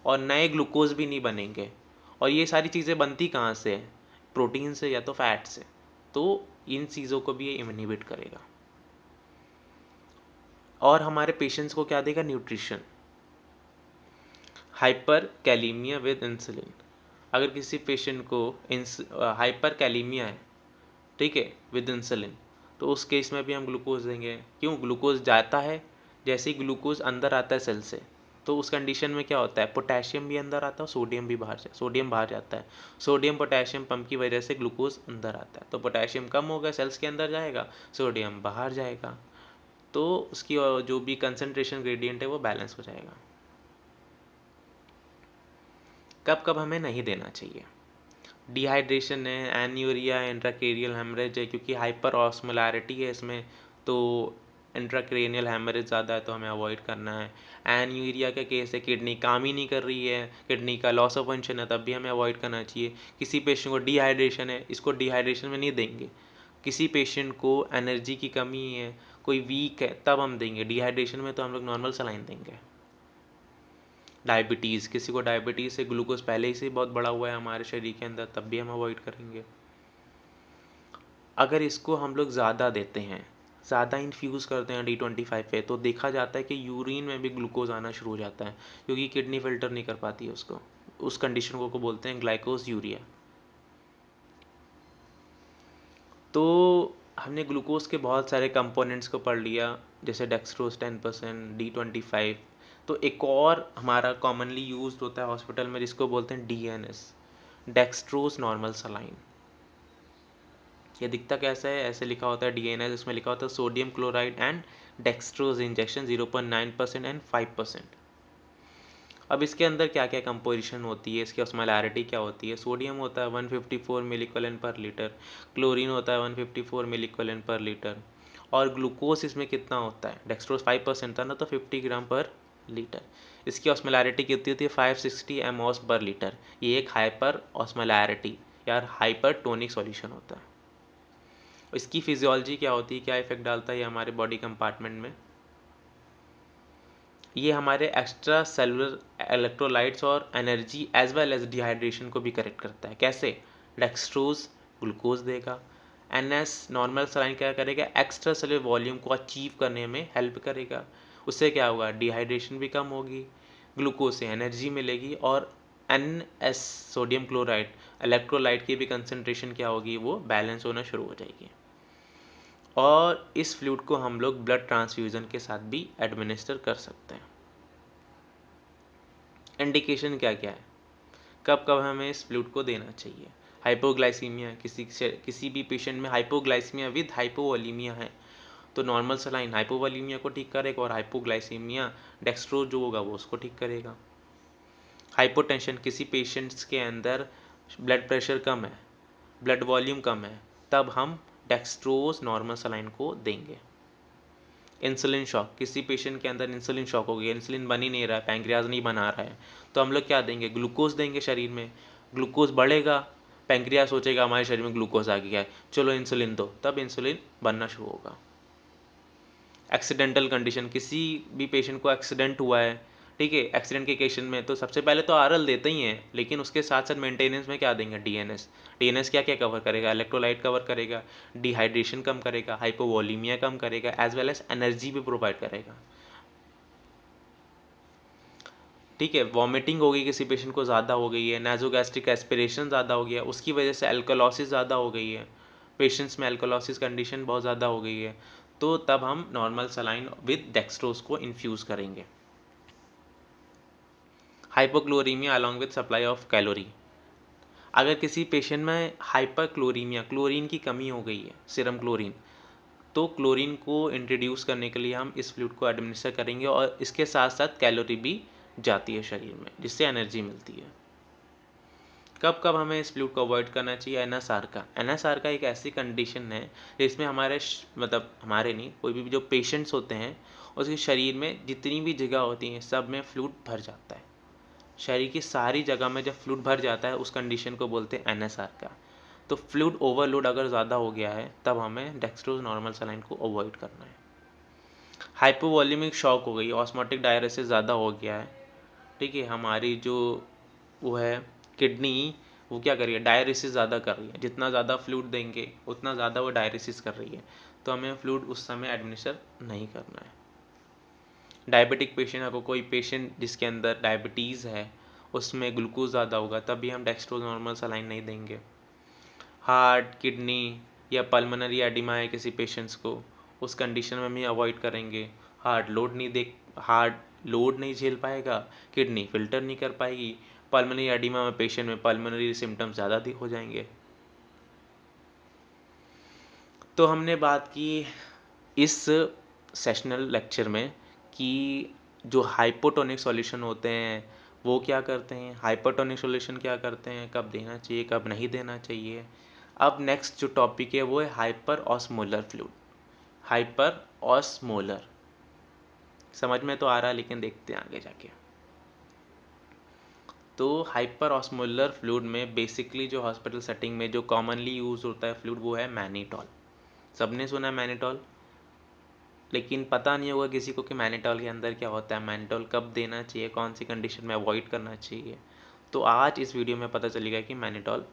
और नए ग्लूकोज भी नहीं बनेंगे। और ये सारी चीज़ें बनती कहाँ से है, प्रोटीन से या तो फैट से, तो इन चीज़ों को भी ये इनहिबिट करेगा। और हमारे पेशेंट्स को क्या देगा, nutrition. Hyper kalaemia with insulin, अगर किसी पेशेंट को हाइपर कैलीमिया है, ठीक है, विद इंसुलिन, तो उस केस में भी हम ग्लूकोज देंगे। क्यों, ग्लूकोज जाता है, जैसे ही ग्लूकोज अंदर आता है सेल से, तो उस कंडीशन में क्या होता है, पोटेशियम भी अंदर आता है, सोडियम बाहर जाता है। सोडियम पोटेशियम पंप की वजह से ग्लूकोज अंदर आता है, तो पोटेशियम कम होगा, सेल्स के अंदर जाएगा, सोडियम बाहर जाएगा, तो उसकी जो भी कंसनट्रेशन ग्रेडियंट है वो बैलेंस हो जाएगा। कब कब हमें नहीं देना चाहिए, डिहाइड्रेशन है, एन्यूरिया, इंट्राक्रेनियल हेमरेज है, क्योंकि हाइपर ऑस्मोलैरिटी है इसमें, तो इंट्राक्रेनियल हेमरेज ज़्यादा है तो हमें अवॉइड करना है। एन्यूरिया का केस है, किडनी काम ही नहीं कर रही है, किडनी का लॉस ऑफ फंक्शन है, तब भी हमें अवॉइड करना चाहिए। किसी पेशेंट को डिहाइड्रेशन है, इसको डिहाइड्रेशन में नहीं देंगे। किसी पेशेंट को एनर्जी की कमी है, कोई वीक है, तब हम देंगे। डिहाइड्रेशन में तो हम लोग नॉर्मल सलाइन देंगे। डायबिटीज़, किसी को डायबिटीज़ से ग्लूकोज पहले ही से बहुत बढ़ा हुआ है हमारे शरीर के अंदर, तब भी हम अवॉइड करेंगे। अगर इसको हम लोग ज़्यादा देते हैं, ज़्यादा इन्फ्यूज़ करते हैं D25 पे, तो देखा जाता है कि यूरिन में भी ग्लूकोज आना शुरू हो जाता है, क्योंकि किडनी फिल्टर नहीं कर पाती है उसको, उस कंडीशन को बोलते हैं ग्लाइकोज यूरिया। तो हमने ग्लूकोज के बहुत सारे कंपोनेंट्स को पढ़ लिया, जैसे डेक्सट्रोज 10%, D25। तो एक और हमारा कॉमनली यूज होता है हॉस्पिटल में जिसको बोलते हैं DNS, डेक्सट्रोज नॉर्मल सलाइन। ये दिखता कैसा है, ऐसे लिखा होता है DNS, इसमें लिखा होता है sodium chloride and dextrose injection 0.9% and 5%। अब इसके अंदर क्या क्या कंपोजिशन होती है, इसकी ऑस्मोलैरिटी क्या होती है। सोडियम होता है 154 मिलीकोलन पर लीटर, क्लोरीन होता है 154 मिलीकोलन पर लीटर, और ग्लूकोज इसमें कितना होता है, डेक्सट्रोज 5% था ना, तो 50 ग्राम पर लीटर। इसकी ऑस्मोलैरिटी कितनी होती है, 560 mOs पर लीटर। ये एक हाइपर ऑस्मोलैरिटी या हाइपरटोनिक सॉल्यूशन होता है। इसकी फिजियोलॉजी क्या होती है, क्या इफेक्ट डालता है ये हमारे बॉडी कंपार्टमेंट में। ये हमारे एक्स्ट्रा सेलुलर इलेक्ट्रोलाइट्स और energy as well as dehydration को भी करेक्ट करता है। कैसे, डेक्सट्रोज ग्लूकोज देगा, NS नॉर्मल सलाइन क्या करेगा, एक्स्ट्रा सेलुलर वॉल्यूम को अचीव करने में हेल्प करेगा। उससे क्या होगा, डिहाइड्रेशन भी कम होगी, ग्लूकोज से एनर्जी मिलेगी, और NS सोडियम क्लोराइड इलेक्ट्रोलाइट की भी कंसनट्रेशन क्या होगी, वो बैलेंस होना शुरू हो जाएगी। और इस फ्लूइड को हम लोग ब्लड ट्रांसफ्यूजन के साथ भी एडमिनिस्टर कर सकते हैं। इंडिकेशन क्या क्या है, कब कब हमें इस फ्लूइड को देना चाहिए। हाइपोग्लाइसीमिया, किसी भी पेशेंट में हाइपोग्लाइसीमिया विद हाइपोवोलीमिया है तो नॉर्मल सलाइन हाइपोवोलीमिया को ठीक करेगा, और हाइपोग्लाइसीमिया डेक्सट्रोज जो होगा वो उसको ठीक करेगा। हाइपोटेंशन, किसी पेशेंट्स के अंदर ब्लड प्रेशर कम है, ब्लड वॉल्यूम कम है, तब हम डेक्सट्रोज नॉर्मल सलाइन को देंगे। इंसुलिन शॉक, किसी पेशेंट के अंदर इंसुलिन शॉक हो गया, इंसुलिन बन ही नहीं रहा है, पैंक्रियाज नहीं बना रहा है, तो हम लोग क्या देंगे, ग्लूकोज देंगे शरीर में। ग्लूकोज बढ़ेगा, पैंक्रियाज सोचेगा हमारे शरीर में ग्लूकोज आ गया है, चलो इंसुलिन दो, तब इंसुलिन बनना शुरू होगा। एक्सीडेंटल कंडीशन, किसी भी पेशेंट को एक्सीडेंट हुआ है, ठीक है, एक्सीडेंट के केशन में तो सबसे पहले तो आरएल देते ही हैं, लेकिन उसके साथ साथ मेंटेनेंस में क्या देंगे, डीएनएस क्या क्या कवर करेगा, इलेक्ट्रोलाइट कवर करेगा, डिहाइड्रेशन कम करेगा, हाइपोवोलीमिया कम करेगा, एज वेल एज एनर्जी भी प्रोवाइड करेगा। ठीक है, वॉमिटिंग हो गई, किसी पेशेंट को ज़्यादा हो गई है, नाजोगैस्ट्रिक एस्पिरेशन ज़्यादा हो गया, उसकी वजह से एल्कोलॉसिस ज़्यादा हो गई है, पेशेंट्स में एल्कोलॉसिस कंडीशन बहुत ज़्यादा हो गई है, तो तब हम नॉर्मल सलाइन विद डेक्सट्रोज को इन्फ्यूज़ करेंगे। Hypochloremia along with supply of calorie, अगर किसी पेशेंट में हाइपरक्लोरीमिया, क्लोरीन की कमी हो गई है, सीरम क्लोरीन, तो क्लोरीन को इंट्रोड्यूस करने के लिए हम इस फ्लूइड को एडमिनिस्टर करेंगे, और इसके साथ साथ कैलोरी भी जाती है शरीर में, जिससे एनर्जी मिलती है। कब कब हमें इस फ्लूइड को अवॉइड करना चाहिए, एनएसआर का एक ऐसी कंडीशन है जिसमें हमारे मतलब हमारे नहीं, कोई भी जो पेशेंट्स होते हैं उसके शरीर में जितनी भी जगह होती हैं सब में फ्लूइड भर जाता है। शरीर की सारी जगह में जब फ्लूइड भर जाता है उस कंडीशन को बोलते हैं एनएसआर का। तो फ्लूइड ओवरलोड अगर ज़्यादा हो गया है तब हमें डेक्सट्रोज नॉर्मल सलाइन को अवॉइड करना है। हाइपोवॉल्यूमिक शॉक हो गई, ऑस्मोटिक डायरेसिस ज़्यादा हो गया है, ठीक है, हमारी जो वो है किडनी, वो क्या कर रही है, डायरेसिस ज़्यादा कर रही है, जितना ज़्यादा फ्लूइड देंगे उतना ज़्यादा वो डायरेसिस कर रही है, तो हमें फ्लूइड उस समय एडमिनिस्टर नहीं करना है। डायबिटिक पेशेंट, अगर कोई पेशेंट जिसके अंदर डायबिटीज़ है उसमें ग्लूकोज ज़्यादा होगा तब भी हम डेक्सट्रोज नॉर्मल सलाइन नहीं देंगे। हार्ट, किडनी या पल्मोनरी एडिमा है किसी पेशेंट्स को, उस कंडीशन में भी अवॉइड करेंगे। हार्ट लोड नहीं झेल पाएगा, किडनी फिल्टर नहीं कर पाएगी, पल्मोनरी एडिमा में पेशेंट में पल्मोनरी सिम्टम्स ज़्यादा हो जाएंगे। तो हमने बात की इस सेशनल लेक्चर में कि जो हाइपोटोनिक सॉल्यूशन होते हैं वो क्या करते हैं, हाइपरटोनिक सॉल्यूशन क्या करते हैं, कब देना चाहिए कब नहीं देना चाहिए। अब नेक्स्ट जो टॉपिक है वो है hyper osmolar fluid. Hyper osmolar समझ में तो आ रहा है, लेकिन देखते हैं आगे जाके। तो हाइपर ऑस्मोलर फ्लूइड में बेसिकली जो हॉस्पिटल सेटिंग में जो कॉमनली यूज़ होता है फ्लूइड वो है मैनिटॉल। सबने सुना है मैनिटॉल, लेकिन पता नहीं होगा किसी को कि मैनिटॉल के अंदर क्या होता है, मैनिटॉल कब देना चाहिए, कौन सी कंडीशन में अवॉइड करना चाहिए। तो आज इस वीडियो में पता चलेगा कि मैनिटॉल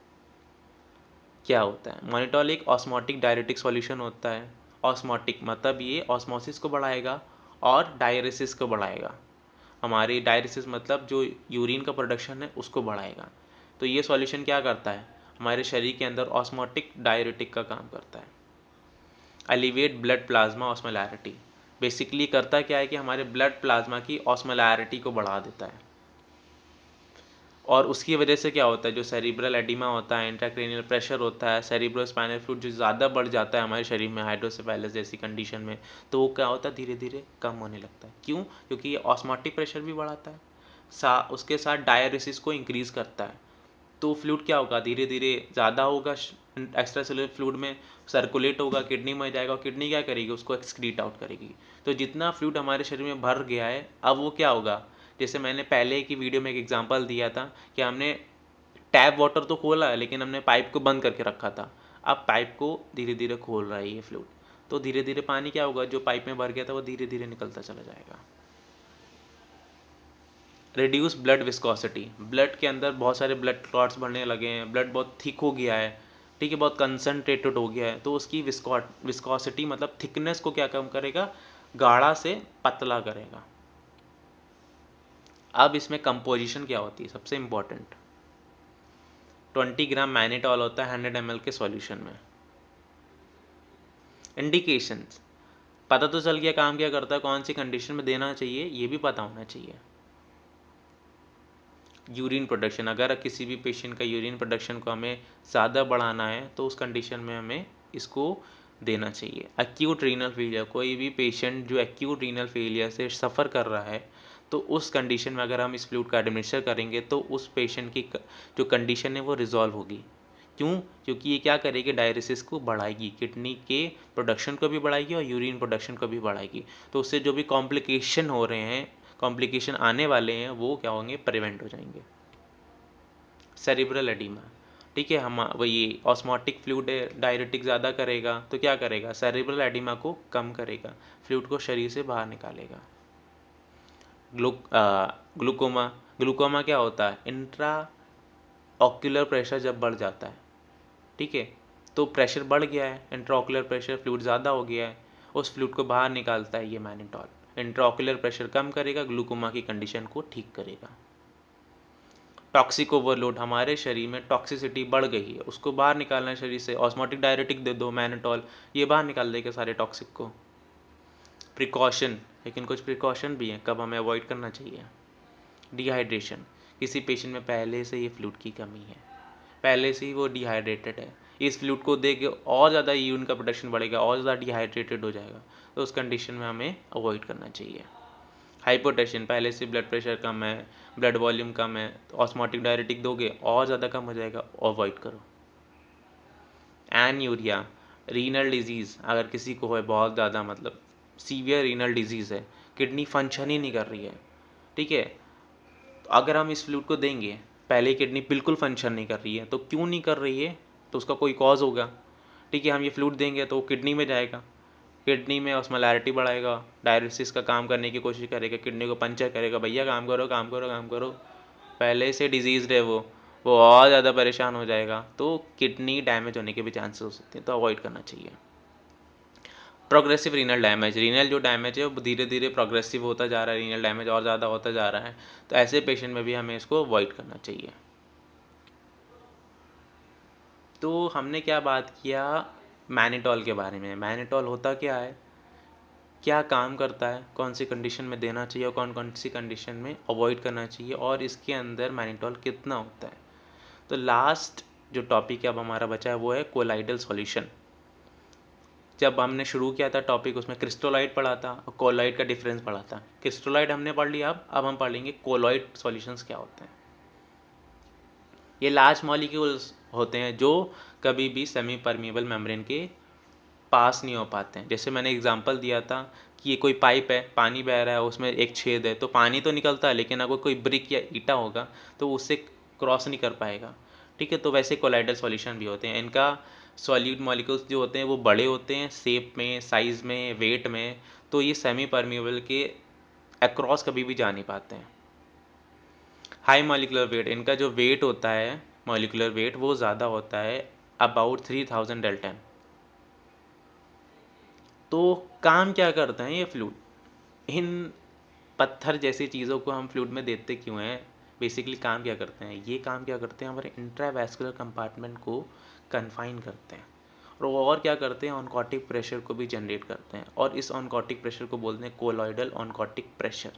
क्या होता है। मैनिटॉल एक ऑस्मोटिक डायरेटिक सॉल्यूशन होता है। ऑस्मोटिक मतलब ये ऑस्मोसिस को बढ़ाएगा और डायरेसिस को बढ़ाएगा। हमारी डायलिसिस मतलब जो यूरिन का प्रोडक्शन है उसको बढ़ाएगा। तो ये सॉल्यूशन क्या करता है, हमारे शरीर के अंदर ऑस्मोटिक डाययूरेटिक का काम करता है। Elevate blood plasma osmolarity, basically करता क्या है कि हमारे ब्लड प्लाज्मा की ऑस्मोलैरिटी को बढ़ा देता है, और उसकी वजह से क्या होता है, जो सेरिब्रल एडिमा होता है, इंट्राक्रेनियल प्रेशर होता है, सेरिब्रो स्पाइनल फ्लूइड जो ज़्यादा बढ़ जाता है हमारे शरीर में हाइड्रोसेफेलस जैसी कंडीशन में, तो वो क्या होता है, धीरे धीरे कम होने लगता है। क्यों? क्योंकि ये ऑस्मोटिक प्रेशर भी बढ़ाता है, उसके साथ डायलिसिस को इंक्रीज़ करता है। तो फ्लूइड क्या होगा, धीरे धीरे ज़्यादा होगा, एक्स्ट्रा सेलुलर फ्लूइड में सर्कुलेट होगा, किडनी में जाएगा, और किडनी क्या करेगी, उसको एक्सक्रीट आउट करेगी। तो जितना फ्लूइड हमारे शरीर में भर गया है, अब वो क्या होगा, जैसे मैंने पहले की वीडियो में एक एग्जांपल दिया था कि हमने टैप वाटर तो खोला है लेकिन हमने पाइप को बंद करके रखा था, अब पाइप को धीरे धीरे खोल रहा है ये फ्लूइड, तो धीरे धीरे पानी क्या होगा, जो पाइप में भर गया था वो धीरे धीरे निकलता चला जाएगा। रिड्यूस ब्लड विस्कोसिटी, ब्लड के अंदर बहुत सारे ब्लड क्लॉट्स बढ़ने लगे हैं, ब्लड बहुत थिक हो गया है, ठीक है, बहुत कंसनट्रेटेड हो गया है, तो उसकी विस्कोसिटी मतलब थिकनेस को क्या कम करेगा, गाढ़ा से पतला करेगा। अब इसमें कंपोजिशन क्या होती है, सबसे इंपॉर्टेंट, 20 ग्राम मैनिटॉल होता है 100 ml के सॉल्यूशन में। इंडिकेशंस, पता तो चल गया काम क्या करता है, कौन सी कंडीशन में देना चाहिए ये भी पता होना चाहिए। यूरिन प्रोडक्शन, अगर किसी भी पेशेंट का यूरिन प्रोडक्शन को हमें ज़्यादा बढ़ाना है तो उस कंडीशन में हमें इसको देना चाहिए। एक्यूट रीनल फेलियर, कोई भी पेशेंट जो एक्यूट रीनल फेलियर से सफ़र कर रहा है तो उस कंडीशन में अगर हम इस फ्लूइड का एडमिनिस्टर करेंगे तो उस पेशेंट की जो कंडीशन है वो रिजॉल्व होगी। क्यों? क्योंकि ये क्या करेगी, डायलिसिस को बढ़ाएगी, किडनी के प्रोडक्शन को भी बढ़ाएगी और यूरिन प्रोडक्शन को भी बढ़ाएगी, तो उससे जो भी कॉम्प्लिकेशन हो रहे हैं, कॉम्प्लिकेशन आने वाले हैं, वो क्या होंगे, प्रिवेंट हो जाएंगे। सेरिब्रल एडिमा, ठीक है, हम वो ये ऑस्मोटिक फ्लूइड डायरेटिक ज़्यादा करेगा तो क्या करेगा, सेरिब्रल एडिमा को कम करेगा, फ्लूइड को शरीर से बाहर निकालेगा। ग्लूकोमा, ग्लूकोमा क्या होता है, इंट्रा ऑक्यूलर प्रेशर जब बढ़ जाता है, ठीक है, तो प्रेशर बढ़ गया है, इंट्राऑक्यूलर प्रेशर, फ्लूइड ज़्यादा हो गया है, उस फ्लूइड को बाहर निकालता है ये मैनिटॉल, इंट्राऑक्यूलर प्रेशर कम करेगा, ग्लूकोमा की कंडीशन को ठीक करेगा। टॉक्सिक ओवरलोड, हमारे शरीर में टॉक्सिसिटी बढ़ गई है, उसको बाहर निकालना है शरीर से, ऑस्मोटिक डायरेटिक दे दो मैनिटॉल, ये बाहर निकाल देगा सारे टॉक्सिक को। प्रिकॉशन, लेकिन कुछ प्रिकॉशन भी हैं कब हमें अवॉइड करना चाहिए। डिहाइड्रेशन, किसी पेशेंट में पहले से ये फ्लूइड की कमी है, पहले से ही वो डिहाइड्रेटेड है, इस फ्लूइड को दे के और ज़्यादा यूरिन का प्रोडक्शन बढ़ेगा, और ज़्यादा डिहाइड्रेटेड हो जाएगा, तो उस कंडीशन में हमें अवॉइड करना चाहिए। हाइपोटेंशन, पहले से ब्लड प्रेशर कम है, ब्लड वॉल्यूम कम है, तो ऑस्मोटिक डायरेटिक दोगे और ज़्यादा कम हो जाएगा, अवॉइड करो। एनयूरिया, रीनल डिजीज़, अगर किसी को है बहुत ज़्यादा, मतलब सीवियर रीनल डिजीज़ है, किडनी फंक्शन ही नहीं कर रही है, ठीक है, तो अगर हम इस फ्लूइड को देंगे, पहले किडनी बिल्कुल फंक्शन नहीं कर रही है, तो क्यों नहीं कर रही है, तो उसका कोई कॉज होगा, ठीक है, हम ये फ्लूइड देंगे तो किडनी में जाएगा, किडनी में ऑस्मोलैरिटी बढ़ाएगा, डायलिसिस का काम करने की कोशिश करेगा, किडनी को पंचर करेगा, भैया काम करो काम करो काम करो, पहले से डिजीज़ है वो और ज़्यादा परेशान हो जाएगा, तो किडनी डैमेज होने के भी चांसेस हो सकते हैं, तो अवॉइड करना चाहिए। प्रोग्रेसिव रीनल डैमेज, रीनल जो डैमेज है वो धीरे धीरे प्रोग्रेसिव होता जा रहा है, रीनल डैमेज और ज़्यादा होता जा रहा है, तो ऐसे पेशेंट में भी हमें इसको अवॉइड करना चाहिए। तो हमने क्या बात किया, मैनिटॉल के बारे में। मैनिटॉल होता क्या है, क्या काम करता है, कौन सी कंडीशन में देना चाहिए और कौन कौन सी कंडीशन में अवॉइड करना चाहिए, और इसके अंदर मैनिटॉल कितना होता है। तो लास्ट जो टॉपिक अब हमारा बचा है वो है कोलाइडल सॉल्यूशन। जब हमने शुरू किया था टॉपिक, उसमें क्रिस्टोलाइड पढ़ा था और कोलॉइड का डिफरेंस पढ़ा था। क्रिस्टोलाइड हमने पढ़ लिया, अब हम पढ़ लेंगे कोलॉइड सॉल्यूशंस क्या होते हैं। ये लार्ज मॉलिक्यूल्स होते हैं जो कभी भी सेमी परमिएबल मेम्ब्रेन के पास नहीं हो पाते हैं। जैसे मैंने एग्जांपल दिया था कि ये कोई पाइप है, पानी बह रहा है, उसमें एक छेद है, तो पानी तो निकलता है, लेकिन अगर कोई ब्रिक या ईटा होगा तो उससे क्रॉस नहीं कर पाएगा, ठीक है। तो वैसे कोलाइडल सॉल्यूशन भी होते हैं, इनका सॉल्यूट मॉलिक्यूल्स जो होते हैं वो बड़े होते हैं, शेप में, साइज़ में, वेट में, तो ये सेमी परमिएबल के अक्रॉस कभी भी जा नहीं पाते हैं। हाई मॉलिकुलर वेट, इनका जो वेट होता है, मॉलिकुलर वेट, वो ज़्यादा होता है, अबाउट 3000 डेल्टन। तो काम क्या करते हैं ये फ्लूइड, इन पत्थर जैसी चीज़ों को हम फ्लूइड में देते क्यों हैं? बेसिकली काम क्या करते हैं? ये काम क्या करते हैं, हमारे इंट्रावैस्कुलर कंपार्टमेंट को कन्फाइन करते हैं, और वो और क्या करते हैं, ऑनकोटिक प्रेशर को भी जनरेट करते हैं, और इस ऑनकोटिक प्रेशर को बोलते हैं कोलॉइडल ऑनकोटिक प्रेशर।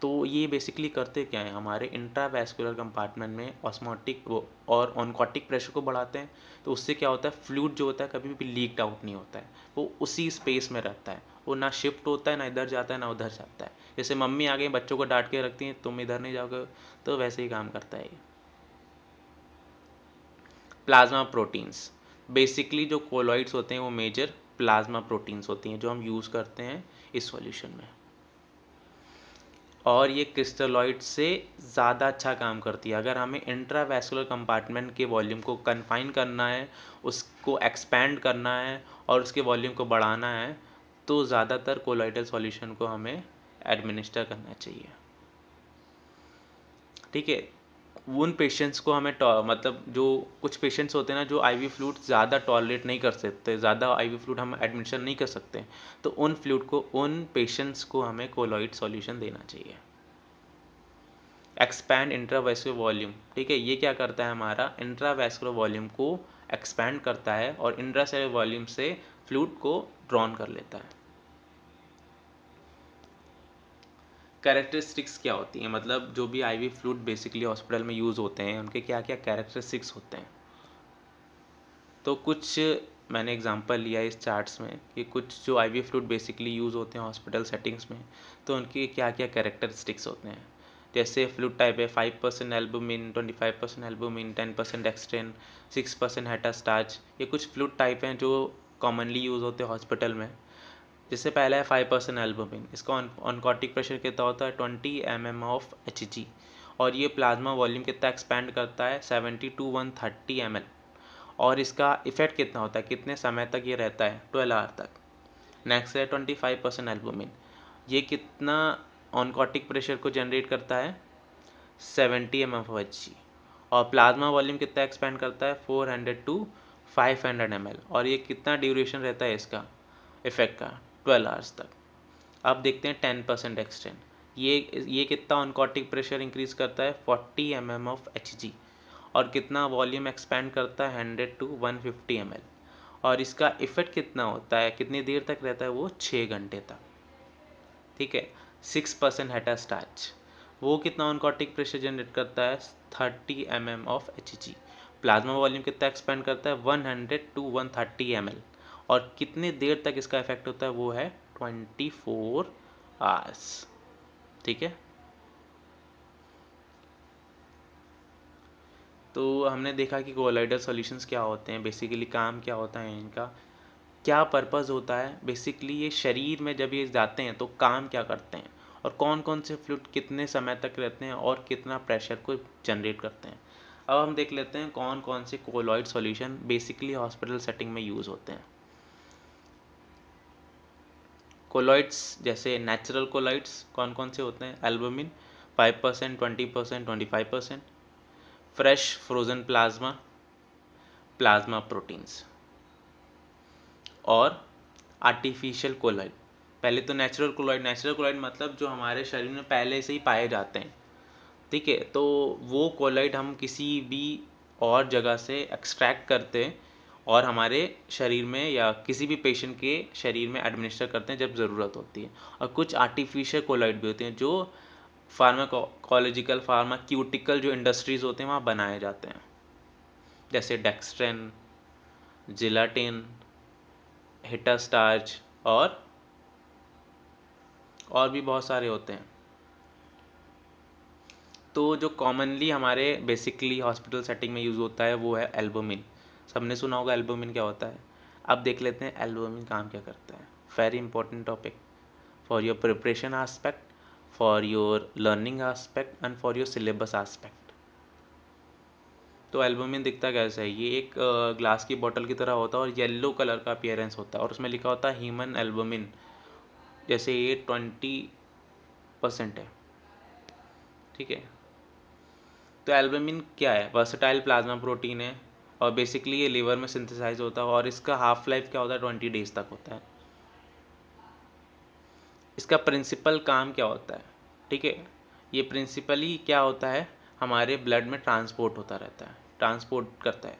तो ये बेसिकली करते क्या है, हमारे इंट्रावैस्कुलर कंपार्टमेंट में ऑस्मोटिक वो और ऑनकोटिक प्रेशर को बढ़ाते हैं। तो उससे क्या होता है, फ्लूइड जो होता है कभी भी लीक्ड आउट नहीं होता है, वो उसी स्पेस में रहता है, वो ना शिफ्ट होता है, ना इधर जाता है ना उधर जाता है। जैसे मम्मी आ गई बच्चों को डांट के रखती हैं, तुम इधर नहीं जाओगे, तो वैसे ही काम करता है ये। प्लाज्मा प्रोटीन्स, बेसिकली जो कोलॉइड्स होते हैं वो मेजर प्लाज्मा प्रोटीन्स होती हैं जो हम यूज़ करते हैं इस सॉल्यूशन में, और ये क्रिस्टलॉइड से ज़्यादा अच्छा काम करती है। अगर हमें इंट्रावैस्कुलर कंपार्टमेंट के वॉल्यूम को कन्फाइन करना है, उसको एक्सपैंड करना है और उसके वॉल्यूम को बढ़ाना है, तो ज़्यादातर कोलॉइडल सॉल्यूशन को हमें एडमिनिस्टर करना चाहिए। ठीक है, उन पेशेंट्स को हमें मतलब जो कुछ पेशेंट्स होते हैं ना जो आईवी फ्लूइड ज़्यादा टॉलरेट नहीं कर सकते, ज़्यादा आईवी फ्लूइड हम एडमिशन नहीं कर सकते, तो उन पेशेंट्स को हमें कोलॉइड सॉल्यूशन देना चाहिए। एक्सपैंड इंट्रावैस्कुलर वॉल्यूम, ठीक है, ये क्या करता है, हमारा इंट्रावैस्कुलर वॉल्यूम को एक्सपैंड करता है और इंट्रासेलुलर वॉल्यूम से फ्लूइड को ड्रॉन कर लेता है। कैरेक्टरिस्टिक्स क्या होती हैं, मतलब जो भी आईवी फ्लूइड बेसिकली हॉस्पिटल में यूज़ होते हैं उनके क्या क्या कैरेक्टरिस्टिक्स होते हैं। तो कुछ मैंने एग्जांपल लिया है इस चार्ट्स में कि कुछ जो आईवी फ्लूइड बेसिकली यूज़ होते हैं हॉस्पिटल सेटिंग्स में, तो उनके क्या क्या कैरेक्टरिस्टिक्स होते हैं। जैसे फ्लूइड टाइप है 5% एल्बुमिन, 25% एल्बुमिन, 10% एक्सटेन, 6% हेटास्टार्च। ये कुछ फ्लूइड टाइप हैं जो कॉमनली यूज़ होते हैं हॉस्पिटल में। जिससे पहला है 5% एल्बुमिन, इसका ऑनकोटिक प्रेशर कितना होता है 20 mm ऑफ Hg, और ये प्लाज्मा वॉल्यूम कितना एक्सपैंड करता है 70 to 130 ml, और इसका इफेक्ट कितना होता है, कितने समय तक ये रहता है 12 आवर तक। नेक्स्ट है 25% एल्बुमिन, ये कितना ऑनकोटिक प्रेशर को जनरेट करता है 70 mm ऑफ Hg, और प्लाज्मा वॉल्यूम कितना एक्सपेंड करता है 400 to 500 ml, और ये कितना ड्यूरेशन रहता है इसका इफेक्ट का 12 आवर्स तक। अब देखते हैं 10% एक्सटेंड, ये कितना ऑनकोटिक प्रेशर इंक्रीज करता है 40 mm ऑफ Hg, और कितना वॉल्यूम एक्सपैंड करता है 100 to 150 ml, और इसका इफेक्ट कितना होता है, कितनी देर तक रहता है वो 6 घंटे तक। ठीक है, 6% हेटास्टार्च, वो कितना ऑनकोटिक प्रेशर जनरेट करता है 30 mm of Hg, plasma volume कितना एक्सपेंड करता है 100 to 130 ml, और कितने देर तक इसका इफेक्ट होता है वो है 24 आवर्स। ठीक है, तो हमने देखा कि कोलाइडल सॉल्यूशंस क्या होते हैं, बेसिकली काम क्या होता है इनका, क्या पर्पस होता है। बेसिकली ये शरीर में जब ये जाते हैं तो काम क्या करते हैं, और कौन कौन से फ्लूइड कितने समय तक रहते हैं और कितना प्रेशर को जनरेट करते हैं। अब हम देख लेते हैं कौन कौन से colloid solution basically hospital setting में यूज़ होते हैं। कोलॉइड्स जैसे नेचुरल कोलॉइड्स कौन कौन से होते हैं, albumin 5%, 20%, 25%, fresh frozen plasma, plasma proteins, और आर्टिफिशियल कोलॉइड। पहले तो नेचुरल कोलॉइड मतलब जो हमारे शरीर में पहले से ही पाए जाते हैं। ठीक है, तो वो कोलॉइड हम किसी भी और जगह से एक्सट्रैक्ट करते हैं और हमारे शरीर में या किसी भी पेशेंट के शरीर में एडमिनिस्टर करते हैं जब ज़रूरत होती है। और कुछ आर्टिफिशियल कोलॉइड भी होते हैं जो फार्माकोलॉजिकल फार्माक्यूटिकल जो इंडस्ट्रीज़ होते हैं वहाँ बनाए जाते हैं, जैसे डेक्स्ट्रेन, जिलाटिन, हिटास्टार्च, और भी बहुत सारे होते हैं। तो जो कॉमनली हमारे बेसिकली हॉस्पिटल सेटिंग में यूज़ होता है वो है एल्बुमिन। सबने सुना होगा एल्बुमिन क्या होता है। अब देख लेते हैं एल्बुमिन काम क्या करता है। Very important topic for your preparation aspect, for your learning aspect and for your syllabus aspect. तो एल्बुमिन दिखता कैसा है, ये एक ग्लास की बोतल की तरह होता है और येलो कलर का अपीयरेंस होता है, और उसमें लिखा होता है ह्यूमन एल्बुमिन, जैसे ये 20% है। ठीक है, तो एल्बुमिन क्या है, वर्सटाइल प्लाज्मा प्रोटीन है, और बेसिकली ये लीवर में सिंथेसाइज होता है, और इसका हाफ लाइफ क्या होता है 20 डेज तक होता है। इसका प्रिंसिपल काम क्या होता है, ठीक है, ये प्रिंसिपली क्या होता है, हमारे ब्लड में ट्रांसपोर्ट होता रहता है, ट्रांसपोर्ट करता है,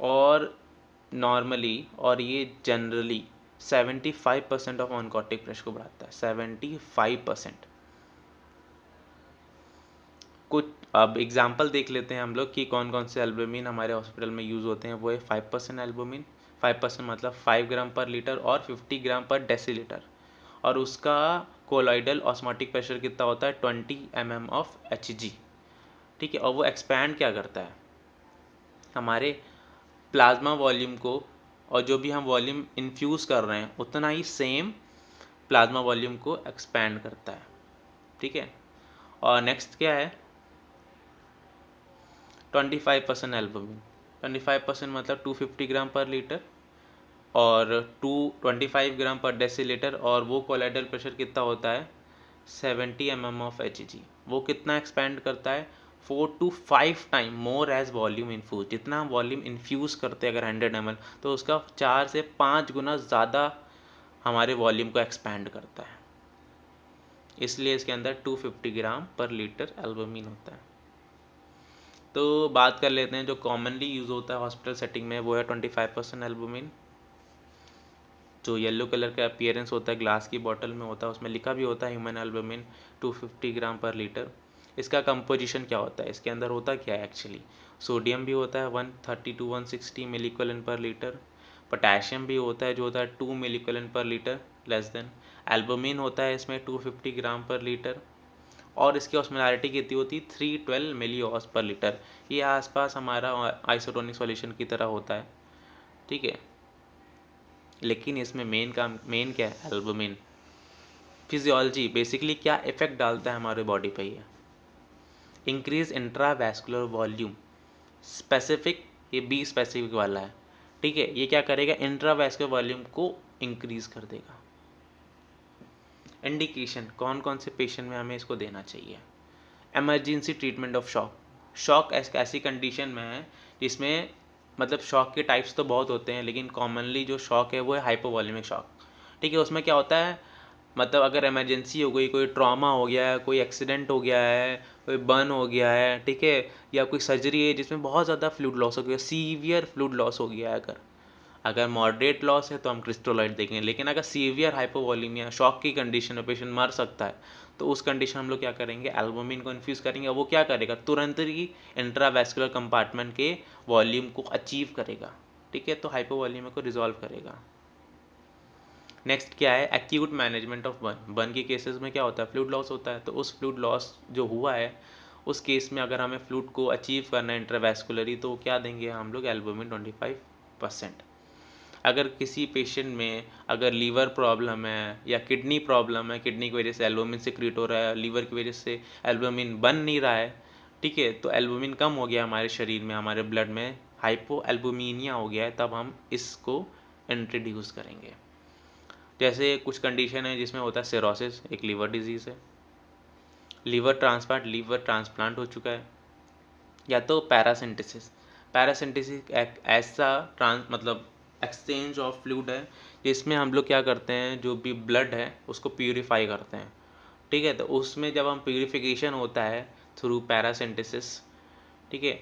और नॉर्मली और ये जनरली 75% ऑफ ऑनकोटिक प्रेशर को बढ़ाता है, 75%। कुछ अब एग्जांपल देख लेते हैं हम लोग कि कौन कौन से एल्बुमिन हमारे हॉस्पिटल में यूज़ होते हैं। वो है 5% एल्बुमिन, 5% मतलब 5 ग्राम पर लीटर और 50 ग्राम पर डेसीलीटर, और उसका कोलॉइडल ऑस्मोटिक प्रेशर कितना होता है, 20 mm ऑफ Hg, ठीक है। और वो एक्सपैंड क्या करता है, हमारे प्लाज्मा वॉल्यूम को, और जो भी हम वॉल्यूम इन्फ्यूज़ कर रहे हैं उतना ही सेम प्लाज्मा वॉल्यूम को एक्सपैंड करता है, ठीक है। और नेक्स्ट क्या है, 25% एल्बुमिन, 25% मतलब 250 ग्राम पर लीटर और 225 ग्राम पर डेसीलीटर, और वो कोलाइडल प्रेशर कितना होता है, 70 mm ऑफ Hg। वो कितना एक्सपैंड करता है, 4 to 5 time more as volume infuse. जितना हम वॉल्यूम इन्फ्यूज़ करते हैं अगर 100 ml, तो उसका 4 से 5 गुना ज़्यादा हमारे वॉल्यूम को एक्सपैंड करता है, इसलिए इसके अंदर 250 ग्राम पर लीटर एल्बुमिन होता है। तो बात कर लेते हैं जो कॉमनली यूज़ होता है हॉस्पिटल सेटिंग में, वो है 25% एल्बुमिन, जो येलो कलर का अपीयरेंस होता है, ग्लास की बॉटल में होता है, उसमें लिखा भी होता है ह्यूमन एल्बुमिन 250 ग्राम पर लीटर। इसका कंपोजिशन क्या होता है, इसके अंदर होता क्या है एक्चुअली, सोडियम भी होता है 130 to 160 मिलीकोलन पर लीटर, पोटेशियम भी होता है जो होता है 2 मिलीकोलन पर लीटर लेस देन, एल्बुमिन होता है इसमें 250 ग्राम पर लीटर, और इसकी ऑस्मोलैरिटी कितनी होती है, 312 मिलीऑस पर लीटर। ये आसपास हमारा आइसोटोनिक सॉल्यूशन की तरह होता है, ठीक है। लेकिन इसमें मेन क्या है, एल्बुमिन। फिजियोलॉजी बेसिकली क्या इफेक्ट डालता है हमारे बॉडी पे, ये इंक्रीज इंट्रावैस्कुलर वॉल्यूम, स्पेसिफिक, ये बी स्पेसिफिक वाला है, ठीक है। ये क्या करेगा, इंट्रावैस्कुलर वॉल्यूम को इंक्रीज कर देगा। इंडिकेशन कौन कौन से पेशेंट में हमें इसको देना चाहिए, emergency treatment of shock. Shock ऐसी कंडीशन में है जिसमें मतलब शॉक के टाइप्स तो बहुत होते हैं, लेकिन कॉमनली जो शॉक है वो है हाइपोवॉल्यूमिक शॉक, ठीक है। उसमें क्या होता है, मतलब अगर इमरजेंसी हो गई, कोई ट्रॉमा हो गया है, कोई एक्सीडेंट हो गया है, कोई बर्न हो गया है, ठीक है, या कोई सर्जरी है जिसमें बहुत ज़्यादा फ्लूइड लॉस हो गया, सीवियर फ्लूइड लॉस हो गया है, अगर मॉडरेट लॉस है तो हम क्रिस्टोलॉइड देंगे, लेकिन अगर सीवियर हाइपोवॉलीमिया शॉक की कंडीशन में पेशेंट मर सकता है, तो उस कंडीशन हम लोग क्या करेंगे, एल्बुमिन को इन्फ्यूज़ करेंगे। वो क्या करेगा, तुरंत ही इंट्रावैस्कुलर कंपार्टमेंट के वॉल्यूम को अचीव करेगा, ठीक है, तो हाइपोवॉलीमिया को रिजॉल्व करेगा। नेक्स्ट क्या है, एक्यूट मैनेजमेंट ऑफ बर्न के केसेस में क्या होता है, फ्लूइड लॉस होता है, तो उस फ्लूइड लॉस जो हुआ है उस केस में अगर हमें फ्लूइड को अचीव करना है इंट्रावैस्कुलरी, तो क्या देंगे हम लोग, एल्बुमिन 25%। अगर किसी पेशेंट में अगर लीवर प्रॉब्लम है या किडनी प्रॉब्लम है, किडनी की वजह से एल्बुमिन सिक्रीट हो रहा है, लीवर की वजह से एल्बुमिन बन नहीं रहा है, ठीक है, तो एल्बुमिन कम हो गया हमारे शरीर में, हमारे ब्लड में हाइपो एल्बुमिनिया हो गया है, तब हम इसको इंट्रोड्यूस करेंगे। जैसे कुछ कंडीशन है जिसमें होता है सिरोसिस, एक लीवर डिजीज़ है, लीवर ट्रांसप्लांट हो चुका है, या तो पैरासिंटिसिस। पैरासिंटिसिस एक ऐसा मतलब एक्सचेंज ऑफ फ्लूइड है जिसमें हम लोग क्या करते हैं, जो भी ब्लड है उसको प्यूरिफाई करते हैं, ठीक है। तो उसमें जब हम प्यूरिफिकेशन होता है थ्रू पैरासिंटिसिस, ठीक है,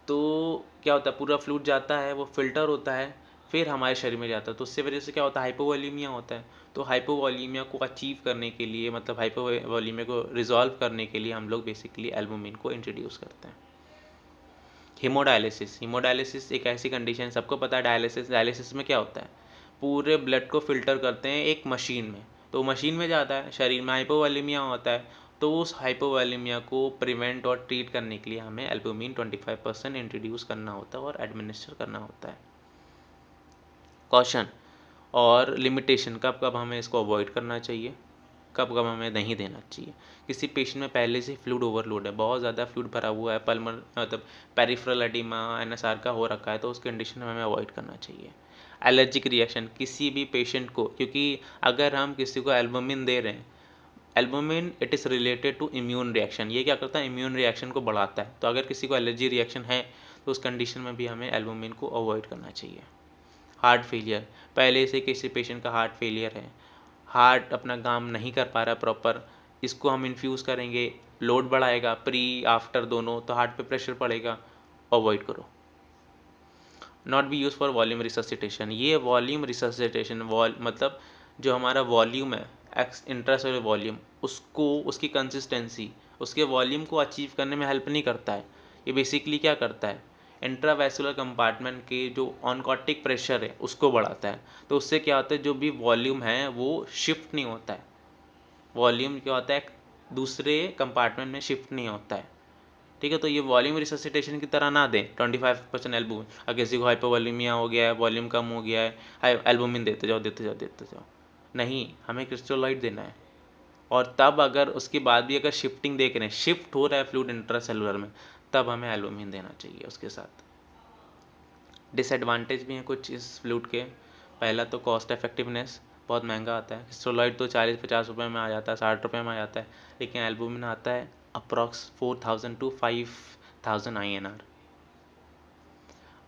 तो क्या होता है, पूरा फ्लूइड जाता है, वो फिल्टर होता है, फिर हमारे शरीर में जाता है, तो उससे वजह से क्या होता है, हाइपोवॉलीमिया होता है। तो हाइपोवॉलीमिया को अचीव करने के लिए, मतलब हाइपोवॉलीमिया को रिजॉल्व करने के लिए हम लोग बेसिकली एल्बुमिन को इंट्रोड्यूस करते हैं। हीमोडायलिसिस एक ऐसी कंडीशन है, सबको पता है डायलिसिस में क्या होता है, पूरे ब्लड को फिल्टर करते हैं एक मशीन में, तो मशीन में जाता है, शरीर में हाइपोवॉलीमिया होता है, तो उस हाइपोवॉलीमिया को प्रिवेंट और ट्रीट करने के लिए हमें एल्बुमिन 25% इंट्रोड्यूस करना होता है और एडमिनिस्टर करना होता है। कॉशन और लिमिटेशन, कब कब हमें इसको अवॉइड करना चाहिए, कब कब हमें नहीं देना चाहिए। किसी पेशेंट में पहले से फ्लूइड ओवरलोड है, बहुत ज़्यादा फ्लूइड भरा हुआ है, पल्मर मतलब पेरिफेरल एडिमा एनएसआर का हो रखा है, तो उस कंडीशन में हमें अवॉइड करना चाहिए। एलर्जिक रिएक्शन किसी भी पेशेंट को, क्योंकि अगर हम किसी को एल्बुमिन दे रहे हैं, albumin it is related to immune reaction, ये क्या करता है, इम्यून रिएक्शन को बढ़ाता है, तो अगर किसी को एलर्जी रिएक्शन है तो उस कंडीशन में भी हमें एल्बुमिन को अवॉइड करना चाहिए। हार्ट फेलियर, पहले से किसी पेशेंट का हार्ट फेलियर है, हार्ट अपना काम नहीं कर पा रहा प्रॉपर, इसको हम इन्फ्यूज़ करेंगे, लोड बढ़ाएगा प्री आफ्टर दोनों, तो हार्ट पे प्रेशर पड़ेगा, अवॉइड करो। Not be use for volume resuscitation, ये वॉल्यूम रिससिटेशन मतलब जो हमारा वॉल्यूम है एक्स इंट्रासेलुलर वॉल्यूम, उसको उसकी कंसिस्टेंसी उसके वॉल्यूम को अचीव करने में हेल्प नहीं करता है। ये बेसिकली क्या करता है, इंट्रावैस्कुलर कंपार्टमेंट के जो ऑनकॉटिक प्रेशर है उसको बढ़ाता है। तो उससे क्या होता है, जो भी वॉल्यूम है वो शिफ्ट नहीं होता है, वॉल्यूम क्या होता है दूसरे कंपार्टमेंट में शिफ्ट नहीं होता है। ठीक है, तो ये वॉल्यूम रिससिटेशन की तरह ना दें 25% एल्बुमिन। अगर किसी को हाइपोवॉल्यूमिया हो गया है, वॉल्यूम कम हो गया है, एल्बुमिन देते जाओ देते जाओ देते जाओ, नहीं, हमें क्रिस्टलोइड देना है। और तब अगर उसके बाद भी अगर शिफ्टिंग देख रहे हैं, शिफ्ट हो रहा है फ्लूइड इंट्रासेलुलर में, तब हमें एल्बुमिन देना चाहिए उसके साथ। डिसएडवांटेज भी हैं कुछ इस फ्लूइड के। पहला तो कॉस्ट इफेक्टिवनेस, बहुत महंगा आता है। क्रिस्टलोइड तो 40-50 रुपये में आ जाता है, 60 रुपये में आ जाता है, लेकिन एल्बुमिन आता है approx 4000 to 5000 INR।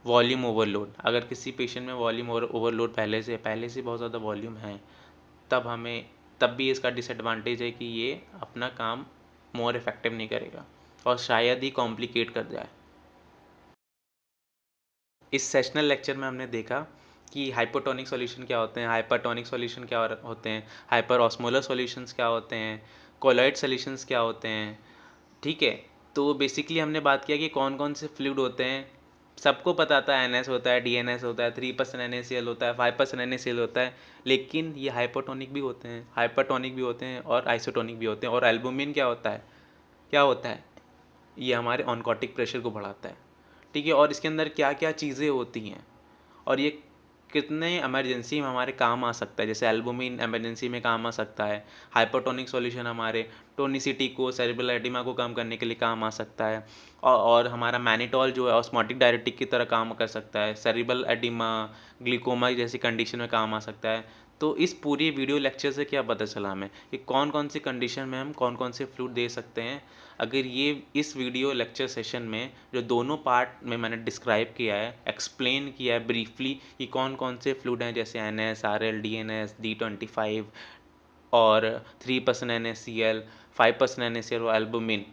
Volume overload, अगर किसी पेशेंट में वॉल्यूम ओवरलोड पहले से बहुत ज़्यादा वॉल्यूम है, तब भी इसका डिसएडवांटेज है कि ये अपना काम मोर इफेक्टिव नहीं करेगा और शायद ही कॉम्प्लिकेट कर जाए। इस सेशनल लेक्चर में हमने देखा कि हाइपोटोनिक सॉल्यूशन क्या होते हैं, हाइपरटोनिक सॉल्यूशन क्या होते हैं, हाइपर ऑस्मोलर सॉल्यूशंस क्या होते हैं, कोलॉइड सॉल्यूशंस क्या होते हैं। ठीक है, तो बेसिकली हमने बात किया कि कौन कौन से फ्लूइड होते हैं। सबको पता था NS होता है, DNS होता है, 3% NaCl होता है, 5% NaCl होता है, लेकिन ये हाइपोटोनिक भी होते हैं, हाइपरटोनिक भी होते हैं और आइसोटोनिक भी होते हैं। और एल्बुमिन क्या होता है, ये हमारे ऑनकॉटिक प्रेशर को बढ़ाता है। ठीक है, और इसके अंदर क्या क्या चीज़ें होती हैं और ये कितने इमरजेंसी में हमारे काम आ सकता है। जैसे एल्बुमिन इमरजेंसी में काम आ सकता है, हाइपोटोनिक सॉल्यूशन हमारे टोनिसिटी को, सेरिब्रल एडिमा को कम करने के लिए काम आ सकता है, और हमारा मैनिटॉल जो है ऑस्मोटिक डायरेटिक की तरह काम कर सकता है, सेरिब्रल एडिमा, ग्लिकोमा जैसी कंडीशन में काम आ सकता है। तो इस पूरी वीडियो लेक्चर से क्या पता चला हमें कि कौन कौन सी कंडीशन में हम कौन कौन से फ्लूइड दे सकते हैं। अगर ये इस वीडियो लेक्चर सेशन में जो दोनों पार्ट में मैंने डिस्क्राइब किया है, एक्सप्लेन किया है ब्रीफली कि कौन कौन से फ्लूइड हैं, जैसे NS, RL, DNS, D25 और 3% NaCl, 5% NaCl और एल्बुमिन।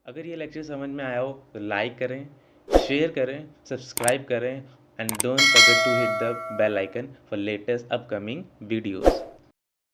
अगर ये लेक्चर समझ में आया हो तो लाइक करें, शेयर करें, सब्सक्राइब करें, and don't forget to hit the bell icon for latest upcoming videos.